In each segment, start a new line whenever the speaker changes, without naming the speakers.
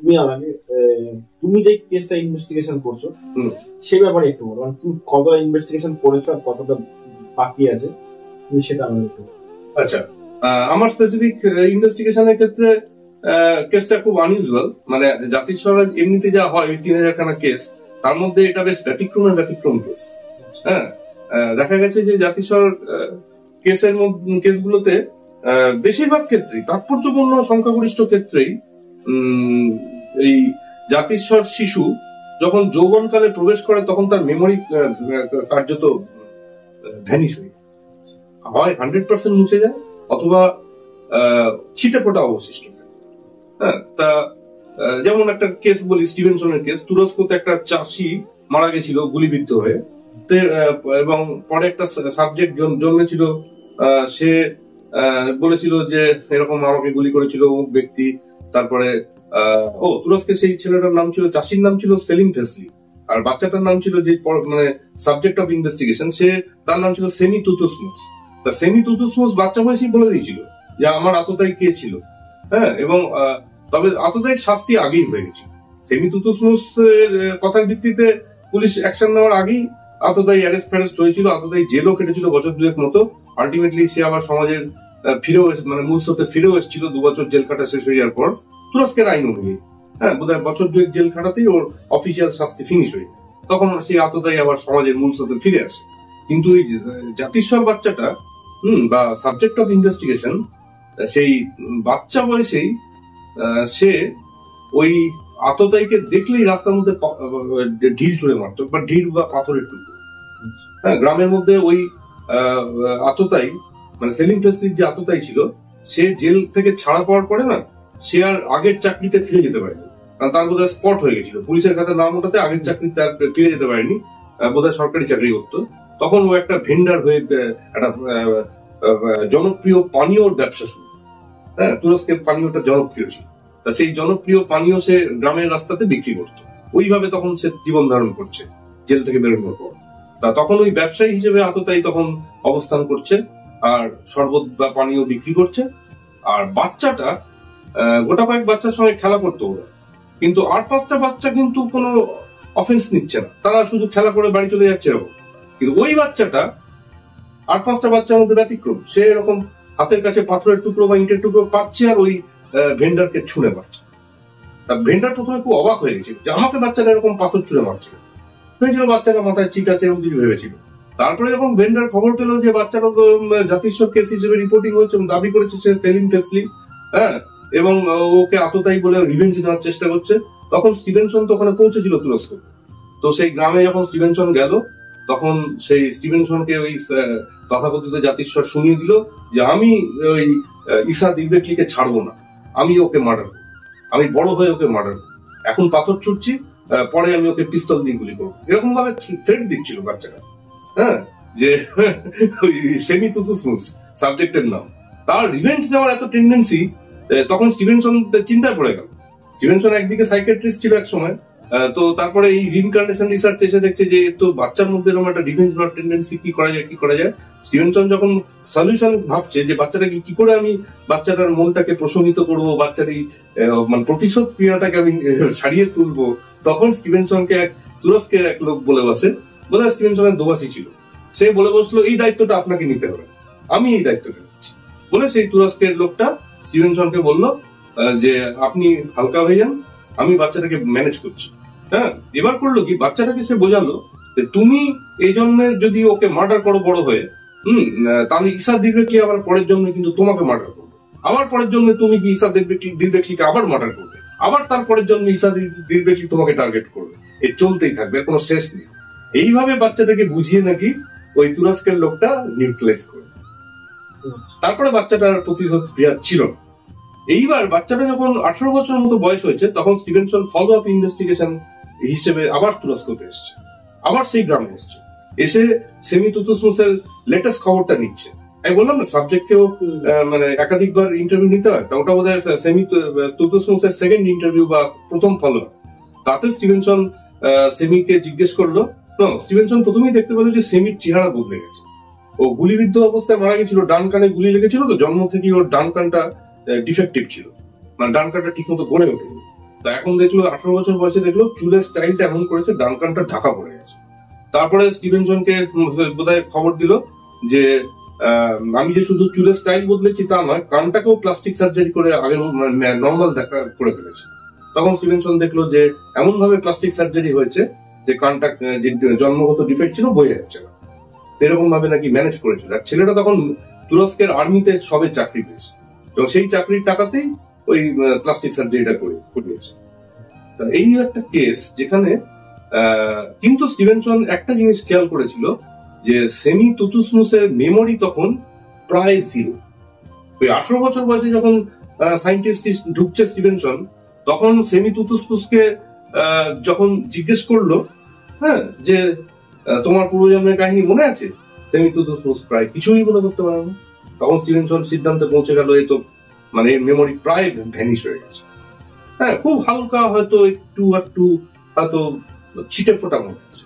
তুমি আমাকে তুমি যে কেসটা ইনভেস্টিগেশন করছো সেই ব্যাপারে একটু বলো, তুমি কতটা ইনভেস্টিগেশন করেছো আর কতটা বাকি আছে তুমি সেটা আমাকে একটু।
আচ্ছা, আমার স্পেসিফিক ইনভেস্টিগেশনের ক্ষেত্রে কেসটা খুব আনইউজুয়াল। মানে জাতিস্বর এমনিতে যা হয় 3000 খানা কেস, তার মধ্যে এটা বেশ ব্যতিক্রম কেস। হ্যাঁ, দেখা গেছে যে জাতিস্বর কেসগুলোতে বেশিরভাগ ক্ষেত্রেই, তাৎপর্যপূর্ণ সংখ্যাগরিষ্ঠ ক্ষেত্রেই এই জাতিস্বর শিশু যখন যৌবনকালে প্রবেশ করে তখন তার মেমোরি কার্যত ভ্যানিশ হয়ে হয়, 100% মুছে যায়, অথবা ছিটে ফোটা অবশিষ্ট থাকে। হ্যাঁ, তা যেমন একটা কেস বলি, স্টিভেনসনের কেস। তুরস্কতে একটা চাষি মারা গেছিল গুলিবিদ্ধ হয়ে, এবং পরে একটা সাবজেক্ট জন্মেছিল। সে বলেছিল যে এরকম আমাকে গুলি করেছিল অমুক ব্যক্তি। তারপরে তুরস্কে সেই ছেলেটার নাম ছিল, চাষির নাম ছিল সেলিম ফেসলি, আর বাচ্চাটার নাম ছিল যে মানে সাবজেক্ট অফ ইনভেস্টিগেশন, তার নাম ছিল সেমি তুতুসমুস। তা সেমি তুতুসমুস বাচ্চা বয়সেই বলে দিয়েছিল যে আমার আততায়ী কে ছিল। হ্যাঁ, এবং তবে আততায়ীর শাস্তি আগেই হয়ে গেছিল। সেমি তুতুসমুস কথার ভিত্তিতে পুলিশ অ্যাকশন নেওয়ার আগেই আততায়ী অ্যারেস্ট হয়েছিল, আততায়ী জেলও কেটেছিল বছর 2 মতো। আলটিমেটলি সে আবার সমাজের মানে মূল স্রোতে ফিরেও এসেছিল 2 বছর জেল কাটা শেষ হয়ে যাওয়ার পর, তুরস্কের আইন অনুযায়ী। হ্যাঁ, বোধহয় বছর 2 জেল কাটাতেই ওর অফিসিয়াল শাস্তি ফিনিশ হয়ে যায়, তখন সেই আততায়ী আবার সমাজের মূল স্রোতে ফিরে আসে। কিন্তু এই জাতিস্বর বাচ্চাটা বা সাবজেক্ট অফ ইনভেস্টিগেশন, সেই বাচ্চা বয়সেই সে ওই আততায়ীকে দেখলেই রাস্তার মধ্যে ঢিল ছুঁড়ে মারতো, বা ঢিল বা পাথরের টুকরো। হ্যাঁ, গ্রামের মধ্যে ওই আততায়ী মানে সেলিম ফেসলির যে আততায়ী ছিল, সে জেল থেকে ছাড়া পাওয়ার পরে না, সে আর আগের চাকরিতে ফিরে যেতে পারেনি, কারণ তার বোধহয় স্পট হয়ে গেছিল। পুলিশের কাছে নাম ওঠাতে আগের চাকরিতে আর ফিরে যেতে পারেনি, বোধহয় সরকারি চাকরি করতো। তখন ও একটা ভেন্ডার হয়ে একটা জনপ্রিয় পানীয়র ব্যবসা শুরু। হ্যাঁ, তুরস্কের পানীয়টা জনপ্রিয় ছিল। তা সেই জনপ্রিয় পানীয় সে গ্রামের রাস্তাতে বিক্রি করতো। ওইভাবে তখন সে জীবন ধারণ করছে জেল থেকে বেরোনোর পর। তা তখন ওই ব্যবসায়ী হিসেবে আততায়ী তখন অবস্থান করছে, আর শরবত বা পানীয় বিক্রি করছে। আর বাচ্চাটা গোটা কয়েক বাচ্চার সঙ্গে খেলা করতো ওরা, কিন্তু 8-5টা বাচ্চা কিন্তু কোনো অফেন্স নিচ্ছে না, তারা শুধু খেলা করে বাড়ি চলে যাচ্ছে এরকম। কিন্তু ওই বাচ্চাটা 8-5টা বাচ্চার মধ্যে ব্যতিক্রম। সে এরকম হাতের কাছে পাথরের টুকরো বা ইটের টুকরো পাচ্ছে, আর ওই ভেন্ডারকে ছুঁড়ে মারছে। তা ভেন্ডার প্রথমে খুব অবাক হয়ে গেছিল যে আমাকে বাচ্চাটা এরকম পাথর ছুঁড়ে মারছে, ভেবেছিল বাচ্চাটা মাথায় চিট আছে এরকম কিছু ভেবেছিল। তারপরে যখন ভেন্ডার খবর পেল যে বাচ্চাটা তো জাতিস্বর কেস হিসেবে রিপোর্টিং হচ্ছে এবং দাবি করেছে সে সেলিম ফেসলি, হ্যাঁ, এবং ওকে আততায়ী বলে রিভেঞ্জ নেওয়ার চেষ্টা করছে, তখন স্টিভেনসন তো ওখানে পৌঁছেছিল তুরস্ক। তো সেই গ্রামে যখন স্টিভেনসন গেল, তখন সেই স্টিভেনসনকে ওই তথাকথিত জাতিস্বর শুনিয়ে দিল যে আমি ওই ঈসা দিলবেকলিকে ছাড়বো না, আমি ওকে মার্ডার করবো, আমি বড় হয়ে ওকে মার্ডার করবো, এখন পাথর ছুটছি, পরে আমি ওকে পিস্তল দিয়ে গুলি করবো, এরকম ভাবে থ্রেট দিচ্ছিল বাচ্চাটা। হ্যাঁ, যে ওই সেমি তুতুসমুস সাবজেক্টের নাম, তার রিভেঞ্জ নেওয়ার এত টেন্ডেন্সি, তখন স্টিভেনসন চিন্তায় পড়ে গেল। স্টিভেনসন একদিকে সাইকিয়াট্রিস্ট ছিল এক সময়, তো তারপরে এই রিইনকার্নেশন রিসার্চ এসে দেখছে যে তো বাচ্চার মধ্যে এরকম একটা রিভেঞ্জ নেওয়ার টেন্ডেন্সি, কি করা যায়। স্টিভেনসন যখন সলিউশন ভাবছে যে বাচ্চাটাকে কি করে আমি বাচ্চাটার মনটাকে প্রশমিত করবো, বাচ্চার এই মানে প্রতিশোধ ক্রিয়াটাকে আমি সারিয়ে তুলবো, তখন স্টিভেনসনকে এক তুরস্কের এক লোক বলে বসে, বোধহয় স্টিভেনসনের দোবাসী ছিল, সে বলে বসলো এই দায়িত্বটা আপনাকে নিতে হবে, আমি এই দায়িত্বটা নিচ্ছি বলে সেই তুরস্কের লোকটা স্টিভেনসনকে বললো যে আপনি হালকা হয়ে যান, আমি বাচ্চাটাকে ম্যানেজ করছি। হ্যাঁ, এবার করলো কি, বাচ্চাটাকে সে বোঝালো যে তুমি এই জন্য যদি ওকে মার্ডার করো বড় হয়ে, তাহলে ঈসা দিলবেকলি আবার পরের জন্য কিন্তু তোমাকে মার্ডার করবে, আবার পরের জন্য তুমি কি ঈসা দিলবেকলিকে আবার মার্ডার করবে, আবার তারপরের জন্য ঈসা দিলবেকলি তোমাকে টার্গেট করবে, এই চলতেই থাকবে, কোনো শেষ নেই। এইভাবে বাচ্চাটাকে বুঝিয়ে নাকি ওই তুরস্কের লোকটা নিউট্রালাইজ করবে। তারপরে বাচ্চাটার প্রতিশোধ ক্রিয়া ছিল না। এইবার বাচ্চাটা যখন 18 বছরের মতো বয়স হয়েছে, তখন স্টিভেনসন ফলো আপ ইনভেস্টিগেশন হিসেবে আবার তুরস্কতে এসছে, আবার সেই গ্রামে এসছে, এসে সেমি তুতুসমুসের লেটেস্ট খবরটা নিচ্ছে। আমি বললাম না সাবজেক্টকেও মানে একাধিকবার ইন্টারভিউ নিতে হয়, তা ওটা বোধহয় সেমি তুতুসমুসের সেকেন্ড ইন্টারভিউ বা প্রথম ফলো আপ। তাতে স্টিভেনসন সেমিকে জিজ্ঞেস করলো, স্টিভেনসন প্রথমেই দেখতে পেল যে সেমির চেহারা বদলে গেছে। ও গুলিবিদ্ধ অবস্থায় মারা গেছিল, ডান কানে গুলি লেগেছিল, তো জন্ম থেকেই ওর ডান কানটা ডিফেক্টিভ ছিল, মানে ডান কানটা ঠিক মতো গড়ে ওঠেনি। তা এখন দেখলো 18 বছর বয়সে দেখলো চুলের স্টাইলটা এমন করেছে ডান কানটা ঢাকা পড়ে গেছে। তারপরে স্টিভেনসনকে বোধহয় খবর দিল যে আমি যে শুধু চুলের স্টাইল বদলেছি তা নয়, কানটাকেও প্লাস্টিক সার্জারি করে আগের নর্মাল দেখা করে ফেলেছে। তখন স্টিভেনসন দেখলো যে এমন ভাবে প্লাস্টিক সার্জারি হয়েছে যে কানটা যে জন্মগত ডিফেক্ট ছিল বয়ে যাচ্ছে না, এরকম ভাবে নাকি ম্যানেজ করেছিল। আর ছেলেটা তখন তুরস্কের আর্মিতে সবে চাকরি পেয়েছে এবং সেই চাকরির টাকাতেই ওই প্লাস্টিক সার্জারিটা করিয়েছে। এই একটা কেস যেখানে কিন্তু স্টিভেনসন একটা জিনিস খেয়াল করেছিল যে সেমি তুতুসনুসের মেমোরি তখন প্রায় জিরো। ওই 18 বছর বয়সে যখন সায়েন্টিস্ট ঢুকছে স্টিভেনসন, তখন সেমি তুতুসনুসকে যখন জিজ্ঞেস করলো, হ্যাঁ, যে তোমার পূর্বজন্মের কাহিনী মনে আছে, সেমি তুতুসনুস প্রায় কিছুই মনে করতে পারে না। তখন স্টিভেনসন সিদ্ধান্তে পৌঁছে গেল এই তো মানে মেমোরি প্রায় ভ্যানিশ হয়ে গেছে। হ্যাঁ, খুব হালকা হয়তো একটু হয়তো ছিটে ফোটা মনে আছে,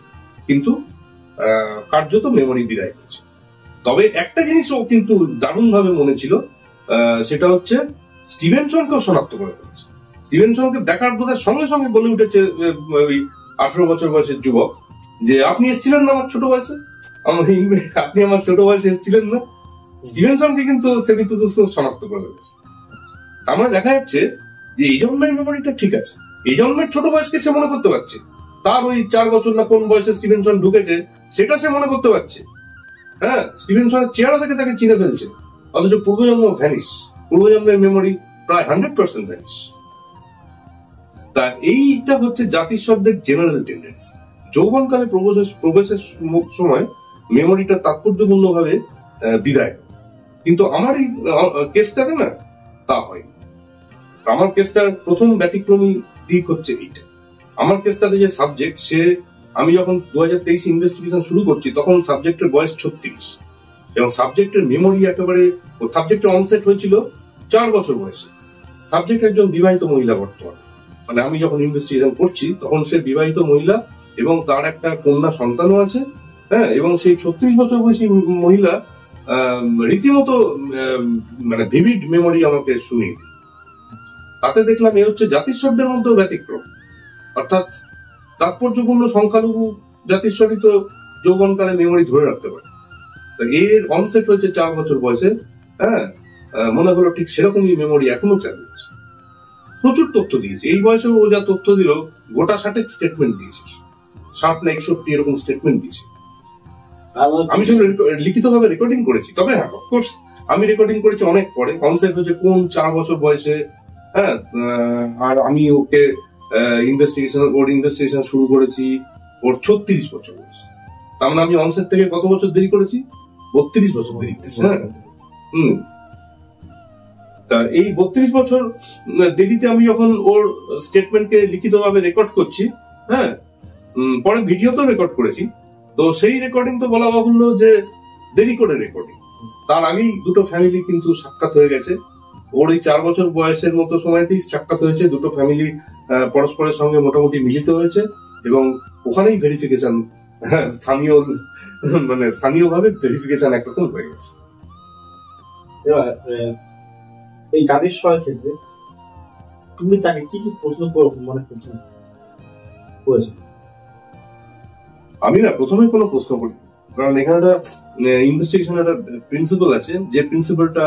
কিন্তু কার্যত মেমোরি বিদায় করেছে। তবে একটা জিনিস ও কিন্তু দারুণ ভাবে মনে ছিল, সেটা হচ্ছে স্টিভেনসনকেও শনাক্ত করে ফেলেছে। স্টিভেনসনকে দেখার বোধহয় সঙ্গে সঙ্গে বলে উঠেছে ওই 18 বছর বয়সের যুবক যে আপনি এসেছিলেন না আমার ছোট বয়সে, আপনি আমার ছোট বয়সে এসেছিলেন না। স্টিভেনসনকে কিন্তু সেমি তুতুসনুস শনাক্ত করে ফেলেছে। তার মানে দেখা যাচ্ছে যে এই জন্মের মেমোরিটা ঠিক আছে, এই জন্মের ছোট বয়সকে সে মনে করতে পারছে, তার ওই 4 বছর না কোন বয়সে স্টিভেনসন ঢুকেছে সেটা সে মনে করতে পারছে। হ্যাঁ, স্টিভেনসনের চেহারা থেকে তাকে চিনে ফেলছে, অথচ পূর্বজন্ম ভ্যানিশ, পূর্বজন্মের মেমোরি প্রায় 100% ভ্যানিশ। তা এইটা হচ্ছে জাতিস্বরদের জেনারেল টেন্ডেন্সি। যৌবনকালে প্রবেশের সময় মেমোরিটা তাৎপর্যপূর্ণভাবে বিদায়। কিন্তু আমার এই কেসটাতে না তা হয়নি। আমার কেসটার প্রথম ব্যতিক্রমী দিক হচ্ছে এইটা, আমার কেসটাতে যে সাবজেক্ট, সে আমি যখন 2023 ইনভেস্টিগেশন শুরু করছি তখন সাবজেক্টের বয়স 36 এবং সাবজেক্টের মেমোরি একেবারে, সাবজেক্টের অনসেট হয়েছিল 4 বছর বয়সে। সাবজেক্ট একজন বিবাহিত মহিলা বর্তমানে, মানে আমি যখন ইনভেস্টিগেশন করছি তখন সে বিবাহিত মহিলা এবং তার একটা কন্যা সন্তানও আছে। হ্যাঁ, এবং সেই 36 বছর বয়সী মহিলা রীতিমতো মানে ভিভিড মেমোরি আমাকে শুনিয়ে দিল। তাতে দেখলাম এ হচ্ছে জাতিস্বরদের মধ্যেও ব্যতিক্রম, অর্থাৎ তাৎপর্যপূর্ণ সংখ্যালঘু জাতিস্বরই তো যৌবনকালে মেমোরি ধরে রাখতে পারে। তো এর অনসেট হয়েছে 4 বছর বয়সে। হ্যাঁ, মনে হলো ঠিক সেরকমই মেমোরি এখনো চালু আছে। প্রচুর তথ্য দিয়েছে এই বয়সে, ও যা তথ্য দিল গোটা 60 স্টেটমেন্ট দিয়েছে, 60 না 61 এরকম স্টেটমেন্ট দিয়েছে। আমি সেগুলো লিখিতভাবে রেকর্ডিং করেছি। তবে হ্যাঁ, অফকোর্স আমি রেকর্ডিং করেছি অনেক পরে, কনসেপ্ট হচ্ছে কোন 4 বছর বয়সে। হ্যাঁ, আর আমি ওকে ইনভেস্টিগেশন শুরু করেছি ওর 36 বছর বয়সে। তার মানে আমি অনসেট থেকে কত বছর দেরি করেছি? 32 বছর দেরি করেছি। হ্যাঁ, তা এই 32 বছর দেরিতে আমি যখন ওর স্টেটমেন্টকে লিখিতভাবে রেকর্ড করছি, হ্যাঁ, পরে ভিডিওতেও রেকর্ড করেছি, তো সেই রেকর্ডিং তো বলা বাহুল্য যে দেরি করে রেকর্ডিং। তার আগেই দুটো ফ্যামিলি কিন্তু সাক্ষাৎ হয়ে গেছে। ওর এই 4 বছর বয়সের মতো সময়তেই সাক্ষাৎ হয়েছে, দুটো ফ্যামিলি পরস্পরের সঙ্গে মোটামুটি মিলিত হয়েছে এবং ওখানেই ভেরিফিকেশন, স্থানীয়ভাবে ভেরিফিকেশন একরকম হয়ে গেছে।
এবার এই জাতিস্বরের ক্ষেত্রে তুমি তাকে কি কি প্রশ্ন করেছো?
আমি না প্রথমে কোনো প্রশ্ন করি, কারণ এখানে একটা ইনভেস্টিগেশন একটা প্রিন্সিপাল আছে, যে প্রিন্সিপালটা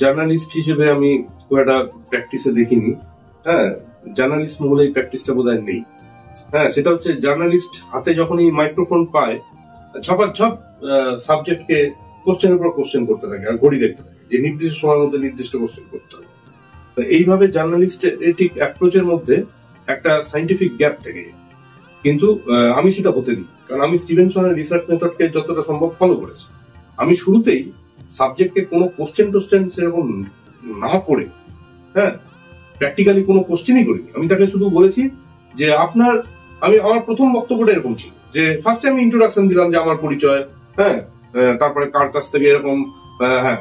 জার্নালিস্ট হিসেবে আমি খুব একটা প্র্যাকটিসে দেখিনি। হ্যাঁ, জার্নালিস্ট মহলে এই প্র্যাকটিসটা বোধহয় নেই। হ্যাঁ, সেটা হচ্ছে জার্নালিস্ট হাতে যখনই মাইক্রোফোন পায় ঝপাঝপ সাবজেক্টকে কোশ্চেনের পর কোশ্চেন করতে থাকে আর ঘড়ি দেখতে থাকে যে নির্দিষ্ট সময়ের মধ্যে নির্দিষ্ট কোশ্চেন করতে হবে। এইভাবে জার্নালিস্টের ঠিক অ্যাপ্রোচের মধ্যে একটা সাইন্টিফিক গ্যাপ থেকে, কিন্তু আমি সেটা হতে দিই, কারণ আমি স্টিভেনসনের রিসার্চ মেথডকে যতটা সম্ভব ফলো করেছি। আমি শুরুতেই সাবজেক্টকে কোনো কোশ্চেন সেরকম না করে, হ্যাঁ, প্র্যাকটিক্যালি কোনো কোশ্চেনই করিনি। আমি তাকে শুধু বলেছি যে আমার প্রথম বক্তব্যটা এরকম ছিল যে ফার্স্টে আমি ইন্ট্রোডাকশন দিলাম যে আমার পরিচয়, হ্যাঁ, তারপরে কার কাছ থেকে এরকম, হ্যাঁ,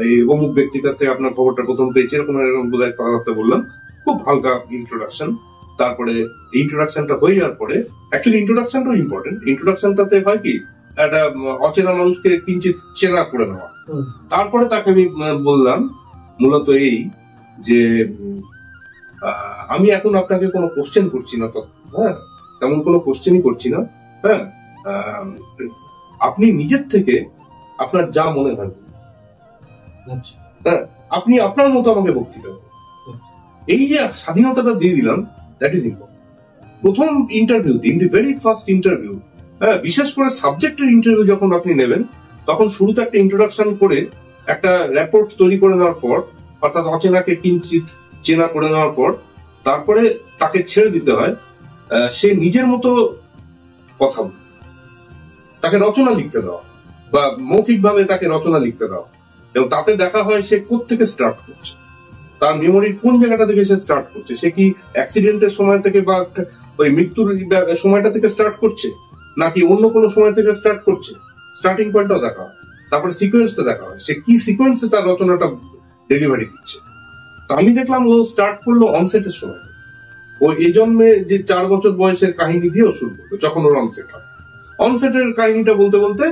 এই অমুক ব্যক্তির কাছ থেকে আপনার খবরটা প্রথম পেয়েছি, এরকম বোধহয় কথাবার্তা বললাম, খুব হালকা ইন্ট্রোডাকশন। তারপরে ইন্ট্রোডাকশনটা হয়ে যাওয়ার পরে, অ্যাকচুয়ালি ইন্ট্রোডাকশনটাও ইম্পর্টেন্ট। ইন্ট্রোডাকশনটাতে হয় কি, একটা অচেনা মানুষকে কিঞ্চিত চেনা করে নেওয়া। তারপরে তাকে আমি বললাম মূলত এই যে আমি এখন আপনাকে কোনো কোশ্চেন করছি না, তো হ্যাঁ তেমন কোনো কোশ্চেনই করছি না। হ্যাঁ, আপনি নিজের থেকে আপনার যা মনে হয়, হ্যাঁ আপনি আপনার মতো আমাকে বক্তৃতা করেন। এই যে স্বাধীনতাটা দিয়ে দিলাম, দ্যাট ইজ ইম্পর্টেন্ট। প্রথম ইন্টারভিউতে, in the very first interview, হ্যাঁ বিশেষ করে সাবজেক্টের ইন্টারভিউ যখন আপনি নেবেন, তখন শুরুতে একটা ইন্ট্রোডাকশন করে একটা রিপোর্ট তৈরি করে নেওয়ার পর, অর্থাৎ অচেনাকে কিঞ্চিত চেনা করে নেওয়ার পর তারপরে তাকে ছেড়ে দিতে হয় সে নিজের মতো কথা, তাকে রচনা লিখতে দেওয়া বা মৌখিকভাবে তাকে রচনা লিখতে দেওয়া, এবং তাতে দেখা হয় সে কোত্থেকে স্টার্ট করছে, তার মেমোরির কোন জায়গাটা থেকে সে স্টার্ট করছে, সে কি অ্যাক্সিডেন্টের সময় থেকে বা ওই মৃত্যুর সময়টা থেকে স্টার্ট করছে নাকি অন্য কোনো সময় থেকে স্টার্ট করছে, স্টার্টিং পয়েন্টটাও দেখা হয়। তারপরে সিকোয়েন্সটা দেখা হয়, সে কি সিকোয়েন্সে তার রচনাটা ডেলিভারি দিচ্ছে। তো আমি দেখলাম ও স্টার্ট করলো অনসেটের সময়, ও এই জন্মে যে 4 বছর বয়সের কাহিনী দিয়েও শুরু করলো, যখন ওর অনসেট হয়। অনসেটের কাহিনীটা বলতে বলতে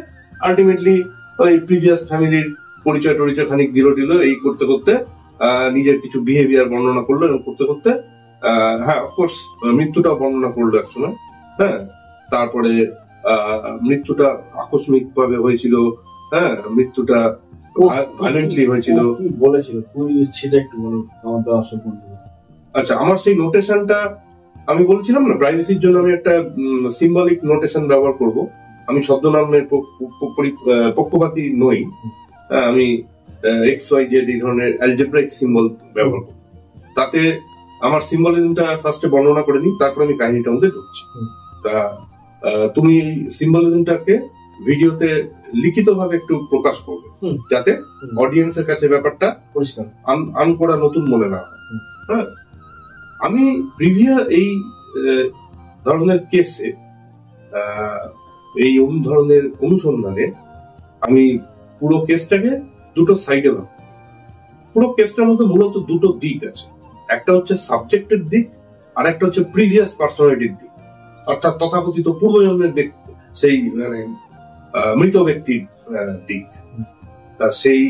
আলটিমেটলি ওই প্রিভিয়াস ফ্যামিলির পরিচয় টরিচয় খানিক দিল এই করতে করতে নিজের কিছু বিহেভিয়ার বর্ণনা করলো, এবং করতে করতে হ্যাঁ অফকোর্স মৃত্যুটা বর্ণনা করলো একসময়। হ্যাঁ, তারপরে মৃত্যুটা আকস্মিক ভাবে হয়েছিল, হ্যাঁ মৃত্যুটা ভায়োলেন্টলি হয়েছিল।
কি বলেছিল সেটা একটু বলুন আমার দর্শক বন্ধু।
আচ্ছা, আমার সেই নোটেশনটা আমি বলছিলাম না, প্রাইভেসির জন্য আমি একটা সিম্বলিক নোটেশন ব্যবহার করব। আমি ছদ্মনামের পক্ষপাতী নই, আমি XYZ এই ধরনের অ্যালজেব্রাইক সিম্বল ব্যবহার করব। তাতে আমার সিম্বলিজমটা ফার্স্টে বর্ণনা করে দিই, তারপর আমি কাহিনীটার মধ্যে ঢুকছি। তা তুমি সিম্বলিজমটাকে ভিডিওতে লিখিত ভাবে একটু প্রকাশ করবে, যাতে অডিয়েন্সের কাছে ব্যাপারটা পরিষ্কার আনকোড়া নতুন মনে না হয়। হ্যাঁ, আমি প্রিভিয়াস এই ধরনের কেসে, এই ধরনের অনুসন্ধানে আমি পুরো কেসটাকে দুটো সাইডে ভাগ। পুরো কেসটার মধ্যে মূলত দুটো দিক আছে, একটা হচ্ছে সাবজেক্টের দিক আর একটা হচ্ছে প্রিভিয়াস পার্সোনালিটির দিক, অর্থাৎ তথাকথিত পূর্বজন্মের ব্যক্তি, সেই মানে মৃত ব্যক্তির দিক। তা সেই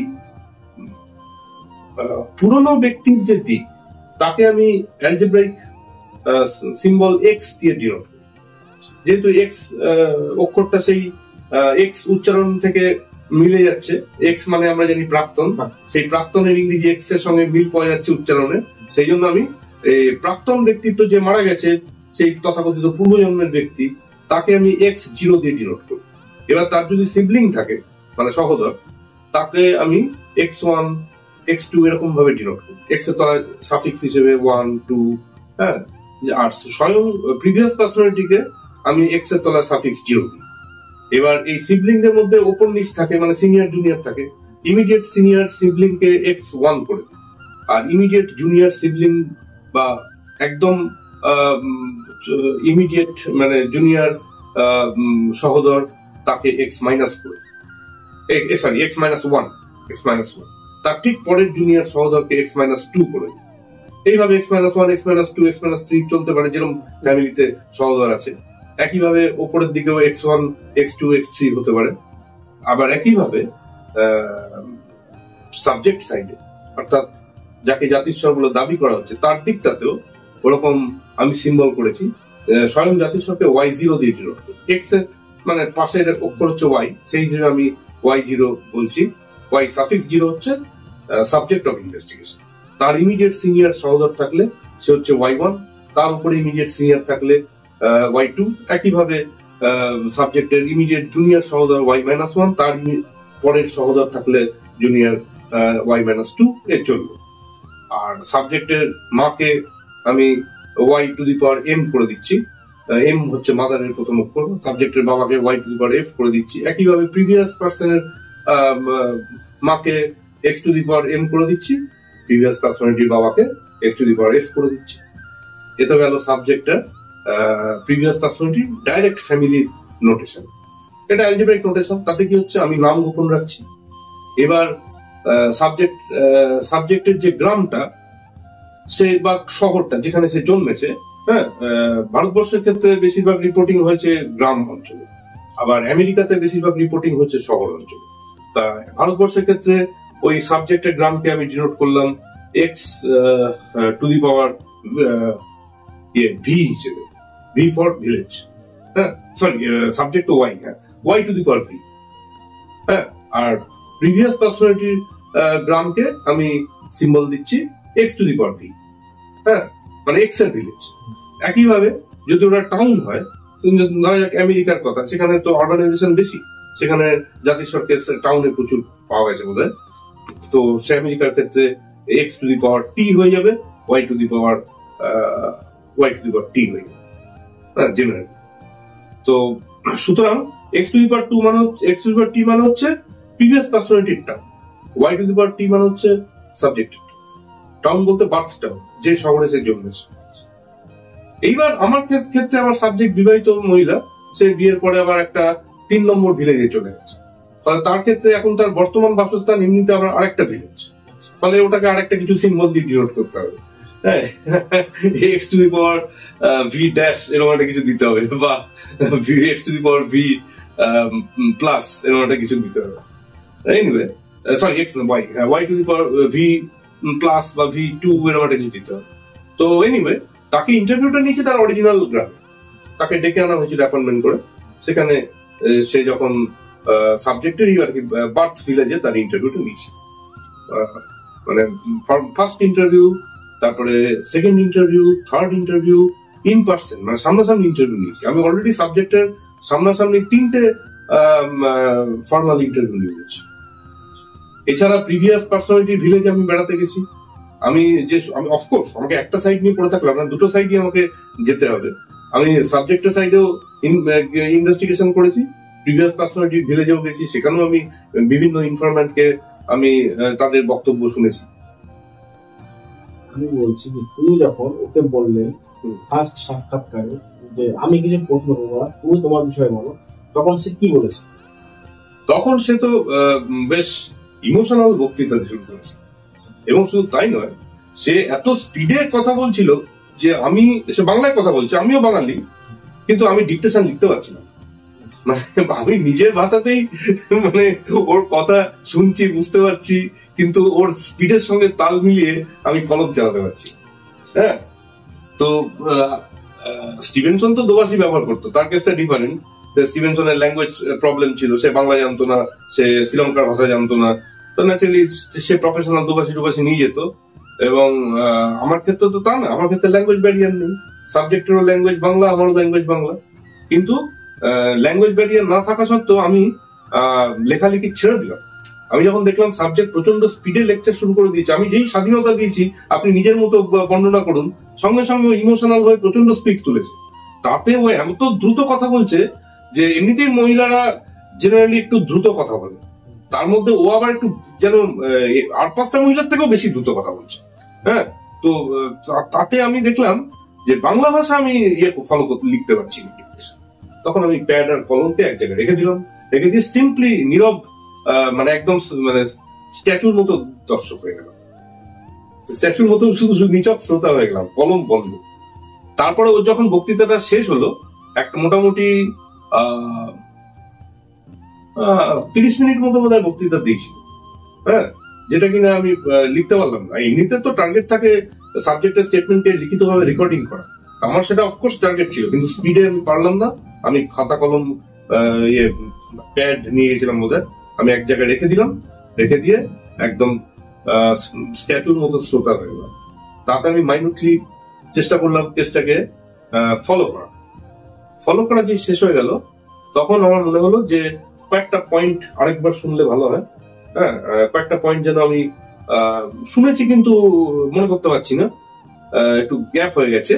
পুরনো ব্যক্তির যে দিক, তাকে আমি অ্যালজেব্রাইক সিম্বল এক্স দিয়ে ডিনোট করি। যেহেতু এক্স অক্ষরটা সেই এক্স উচ্চারণ থেকে মিলে যাচ্ছে, এক্স মানে আমরা জানি প্রাক্তন, সেই প্রাক্তনের ইংরেজি এক্স এর সঙ্গে মিল পাওয়া যাচ্ছে উচ্চারণে, সেই জন্য আমি প্রাক্তন ব্যক্তিত্ব যে মারা গেছে, সেই তথাকথিত পূর্বজন্মের ব্যক্তি, তাকে আমি X0 দিয়ে ডিনোট করি। এবার তার যদি সিবলিং থাকে মানে সহোদর, তাকে আমি X1 X2 এরকম ভাবে ডিনোট করি, এক্স এর তলায় সাফিক্স হিসেবে 1 2। হ্যাঁ, আর স্বয়ং প্রিভিয়াস পার্সোনালিটিকে আমি এক্স এর তলায় সাফিক্স 0 দিই। এবার এই সিবলিংদের মধ্যে ওপর নিচ থাকে, মানে সিনিয়র জুনিয়র থাকে। ইমিডিয়েট সিনিয়র সিবলিং কে X1 করে দিই, আর ইমিডিয়েট জুনিয়র সিবলিং বা একদম ইমিডিয়েট মানে জুনিয়র সহোদর, তাকে X- করে দিই, সরি X-1, তার ঠিক পরের জুনিয়র সহোদরকে X-2 করে দিই। এইভাবে X-1, X-2, X-3 চলতে পারে, যেরকম ফ্যামিলিতে সহোদর আছে। একইভাবে ওপরের দিকেও X1, X2, X3 হতে পারে। আবার একইভাবে সাবজেক্ট সাইডে, অর্থাৎ যাকে জাতিস্বর বলে দাবি করা হচ্ছে, তার দিকটাতেও ওরকম আমি সিম্বল করেছি। স্বয়ং জাতিস্বরকে Y0 দিয়ে ডিনোট করি। এক্স এর মানে পাশের অক্ষর হচ্ছে Y, সেই হিসেবে আমি Y0 বলছি। Y সাফিক্স 0 হচ্ছে সাবজেক্ট অফ ইনভেস্টিগেশন। তার ইমিডিয়েট সিনিয়র সহোদর থাকলে সে হচ্ছে Y1, তার উপরে ইমিডিয়েট সিনিয়র থাকলে Y2। একইভাবে সাবজেক্টের ইমিডিয়েট জুনিয়র সহোদর Y-1, তার পরের সহোদর থাকলে জুনিয়র Y-2 এর জন্য। আর সাবজেক্টের মাকে আমি Y⁴M করে দিচ্ছি, M হচ্ছে মাদারের প্রথম অক্ষর। সাবজেক্টের বাবাকে Y⁴F করে দিচ্ছি। একইভাবে প্রিভিয়াস পার্সনের মাকে X⁴M করে দিচ্ছি, প্রিভিয়াস পার্সোনালিটির বাবাকে X⁴F করে দিচ্ছি। এটা গেল সাবজেক্টের প্রিভিয়াস পার্সোনালিটি ডাইরেক্ট ফ্যামিলির নোটেশন। এটা অ্যালজেব্রাইক নোটেশন। তাতে কি হচ্ছে, আমি নাম গোপন রাখছি। এবার সাবজেক্টের যে গ্রামটা, সে বা শহরটা যেখানে সে জন্মেছে, হ্যাঁ ভারতবর্ষের ক্ষেত্রে বেশিরভাগ রিপোর্টিং হয়েছে গ্রাম অঞ্চলে, আবার আমেরিকাতে বেশিরভাগ রিপোর্টিং হচ্ছে শহর অঞ্চলে। তা ভারতবর্ষের ক্ষেত্রে ওই সাবজেক্টের গ্রামকে আমি ডিনোট করলাম X⁴ ভি হিসেবে, ভি ফর ভিলেজ, হ্যাঁ সরি সাবজেক্ট টু ওয়াই, হ্যাঁ Y to the power V, হ্যাঁ। আর প্রিভিয়াস পার্সোনালিটির গ্রামকে আমি সিম্বল দিচ্ছি X to the power V, হ্যাঁ মানে এক্স এর ভিলেজ। একইভাবে যদি ওরা টাউন হয়, ধরা যাক আমেরিকার কথা, সেখানে তো অর্গানাইজেশন বেশি, সেখানে জাতিস্বরকে টাউনে প্রচুর পাওয়া গেছে বোধ হয়, তো সে আমেরিকার ক্ষেত্রে এক্স টু দি পাওয়ার টি হয়ে যাবে, ওয়াই টু দি পাওয়ার টি হয়ে যাবে, হ্যাঁ জেনারেল। তো সুতরাং X to the power two মানে হচ্ছে, X to the power T মানে হচ্ছে প্রিভিয়াস পার্সোনালিটির town, Y to the power T মানে হচ্ছে সাবজেক্টের টাউন, বলতে বার্থ টাউন, যে শহরে সে জন্মেছে। এইবার আমার ক্ষেত্রে আমার সাবজেক্ট বিবাহিত মহিলা, সে বিয়ের পরে আবার একটা 3 নম্বর ভিলেজে চলে গেছে, ফলে তার ক্ষেত্রে এখন তার বর্তমান বাসস্থান এমনিতে আবার আরেকটা ভিলেজ, ফলে ওটাকে আরেকটা কিছু সিম্বল দিয়ে ডিনোট করতে হবে, হ্যাঁ X to the power V dash এরকম একটা কিছু দিতে হবে, বা X to the power V plus এরকম একটা কিছু দিতে হবে। এনিওয়ে সরি এক্স ওয়াই, হ্যাঁ Y to the power V plus বা ভি টু এরকম একটা কিছু দিতে হবে। তো এনিওয়ে তাকে ইন্টারভিউটা নিয়েছে তার অরিজিনাল গ্রামে, তাকে ডেকে আনা হয়েছিল অ্যাপয়েন্টমেন্ট করে, সেখানে সে যখন সাবজেক্টেরই আর কি বার্থ ভিলেজে তার ইন্টারভিউটা নিয়েছে, মানে ফার্স্ট ইন্টারভিউ, তারপরে second interview, third interview in person, মানে সামনাসামনি ইন্টারভিউ নিয়েছি। আমি অলরেডি সাবজেক্টের সামনাসামনি 3টে ফর্মাল ইন্টারভিউ নিয়েছি। এছাড়া প্রিভিয়াস পার্সোনালিটি ভিলেজে আমি বেড়াতে গেছি, আমি অফকোর্স আমাকে একটা সাইড নিয়ে পড়ে থাকলাম না, দুটো সাইডই আমাকে যেতে হবে। আমি সাবজেক্টের সাইডেও ইনভেস্টিগেশন করেছি, প্রিভিয়াস পার্সোনালিটি ভিলেজেও গেছি, সেখানেও আমি বিভিন্ন ইনফরম্যান্টকে আমি তাদের বক্তব্য শুনেছি।
আমি বলছি যে তুমি যখন ওকে বললেন ফার্স্ট সাক্ষাৎকারে যে আমি কিছু প্রশ্ন করবো, তুমি তোমার বিষয়ে বলো, তখন সে কি বলেছে?
তখন সে তো বেশ ইমোশনাল বক্তৃতা শুরু করেছে, এবং শুধু তাই নয়, সে এত স্পিডে কথা বলছিল যে সে বাংলায় কথা বলছে, আমিও বাঙালি, কিন্তু আমি ডিকটেশন লিখতে পারছি না, মানে আমি নিজের ভাষাতেই মানে ওর কথা শুনছি, বুঝতে পারছি, কিন্তু ওর স্পিডের সঙ্গে তাল মিলিয়ে আমি কলম চালাতে পারছি। হ্যাঁ, তো স্টিভেনসন তো দোভাষী ব্যবহার করতো, তার কেসটা ডিফারেন্ট। স্টিভেনসনের ল্যাঙ্গুয়েজ প্রবলেম ছিল, সে বাংলা জানতো না, সে শ্রীলঙ্কার ভাষা জানতো না, তো ন্যাচারালি সে প্রফেশনাল দোভাষী নিয়ে যেত। এবং আমার ক্ষেত্রে তো তা না, আমার ক্ষেত্রে ল্যাঙ্গুয়েজ ব্যারিয়ার নেই, সাবজেক্টেরও ল্যাঙ্গুয়েজ বাংলা, আমারও ল্যাঙ্গুয়েজ বাংলা, কিন্তু ল্যাঙ্গুয়েজ ব্যারিয়ার না থাকা সত্ত্বেও আমি লেখালেখি ছেড়ে দিলাম। আমি যখন দেখলাম সাবজেক্ট প্রচন্ড স্পিডে লেকচার শুরু করে দিয়েছে, আমি যেই স্বাধীনতা দিয়েছি আপনি নিজের মতো বর্ণনা করুন, সঙ্গে সঙ্গে ইমোশনাল হয়ে প্রচন্ড স্পিড তুলেছে। তাতে ও এত দ্রুত কথা বলছে যে এমনিতেই মহিলারা জেনারেলি একটু দ্রুত কথা বলে, তার মধ্যে ও আবার একটু যেন আর 5টা মহিলার থেকেও বেশি দ্রুত কথা বলছে। হ্যাঁ, তো তাতে আমি দেখলাম যে বাংলা ভাষা আমি ফলো করতে লিখতে পারছি না। তখন আমি প্যাড আর কলমকে এক জায়গায় রেখে দিলাম, রেখে দিয়ে সিম্পলি নীরব, মানে একদম মানে স্ট্যাচুর মতো দর্শক হয়ে গেলাম, স্ট্যাচুর মতো শুধু নিচক শ্রোতা হয়ে গেলাম, কলম বন্ধ। তারপরে ও যখন বক্তৃতাটা শেষ হলো, একটা মোটামুটি 30 মিনিট মতো বোধহয় বক্তৃতা দিয়েছিল, হ্যাঁ, যেটা কিনা আমি লিখতে পারলাম না। এমনিতে তো টার্গেট থাকে সাবজেক্টের স্টেটমেন্টকে লিখিতভাবে রেকর্ডিং করা, আমার সেটা অফকোর্স টার্গেট ছিল, কিন্তু স্পিডে আমি পারলাম না। আমি খাতা কলম প্যাড নিয়ে গেছিলাম বোধহয়, আমি এক জায়গায় রেখে দিলাম, রেখে দিয়ে একদম স্ট্যাচুর মতো শ্রোতা হয়ে গেলাম। তাতে আমি মাইনুটলি চেষ্টা করলাম কেসটাকে ফলো করা যে শেষ হয়ে গেল, তখন আমার মনে হলো যে কয়েকটা পয়েন্ট আরেকবার শুনলে ভালো হয়। হ্যাঁ, কয়েকটা পয়েন্ট যেন আমি শুনেছি কিন্তু মনে করতে পারছি না, একটু গ্যাপ হয়ে গেছে,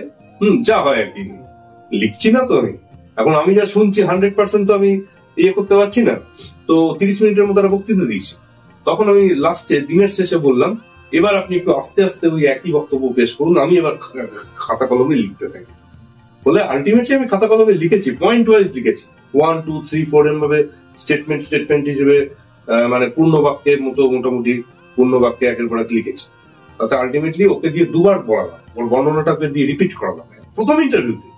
যা হয় আর কি, লিখছি না তো আমি এখন, আমি যা শুনছি 100% তো আমি করতে পারছি না। তো 30 মিনিটের মতো বক্তৃতা দিয়েছি। তখন আমি লাস্টে দিনের শেষে বললাম, এবার আপনি একটু আস্তে আস্তে ওই একই বক্তব্য পেশ করুন, আমি এবার খাতা কলমে লিখতে থাকি। বলে আলটিমেটলি আমি খাতা কলমে লিখেছি, পয়েন্ট ওয়াইজ লিখেছি, 1, 2, 3, 4 এভাবে স্টেটমেন্ট হিসেবে, মানে পূর্ণ বাক্যের মতো মোটামুটি পূর্ণ বাক্যে একের পর এক লিখেছি। তাতে আলটিমেটলি ওকে দিয়ে 2বার পড়ালাম, ওর বর্ণনাটাকে দিয়ে রিপিট করালাম প্রথম ইন্টারভিউতে,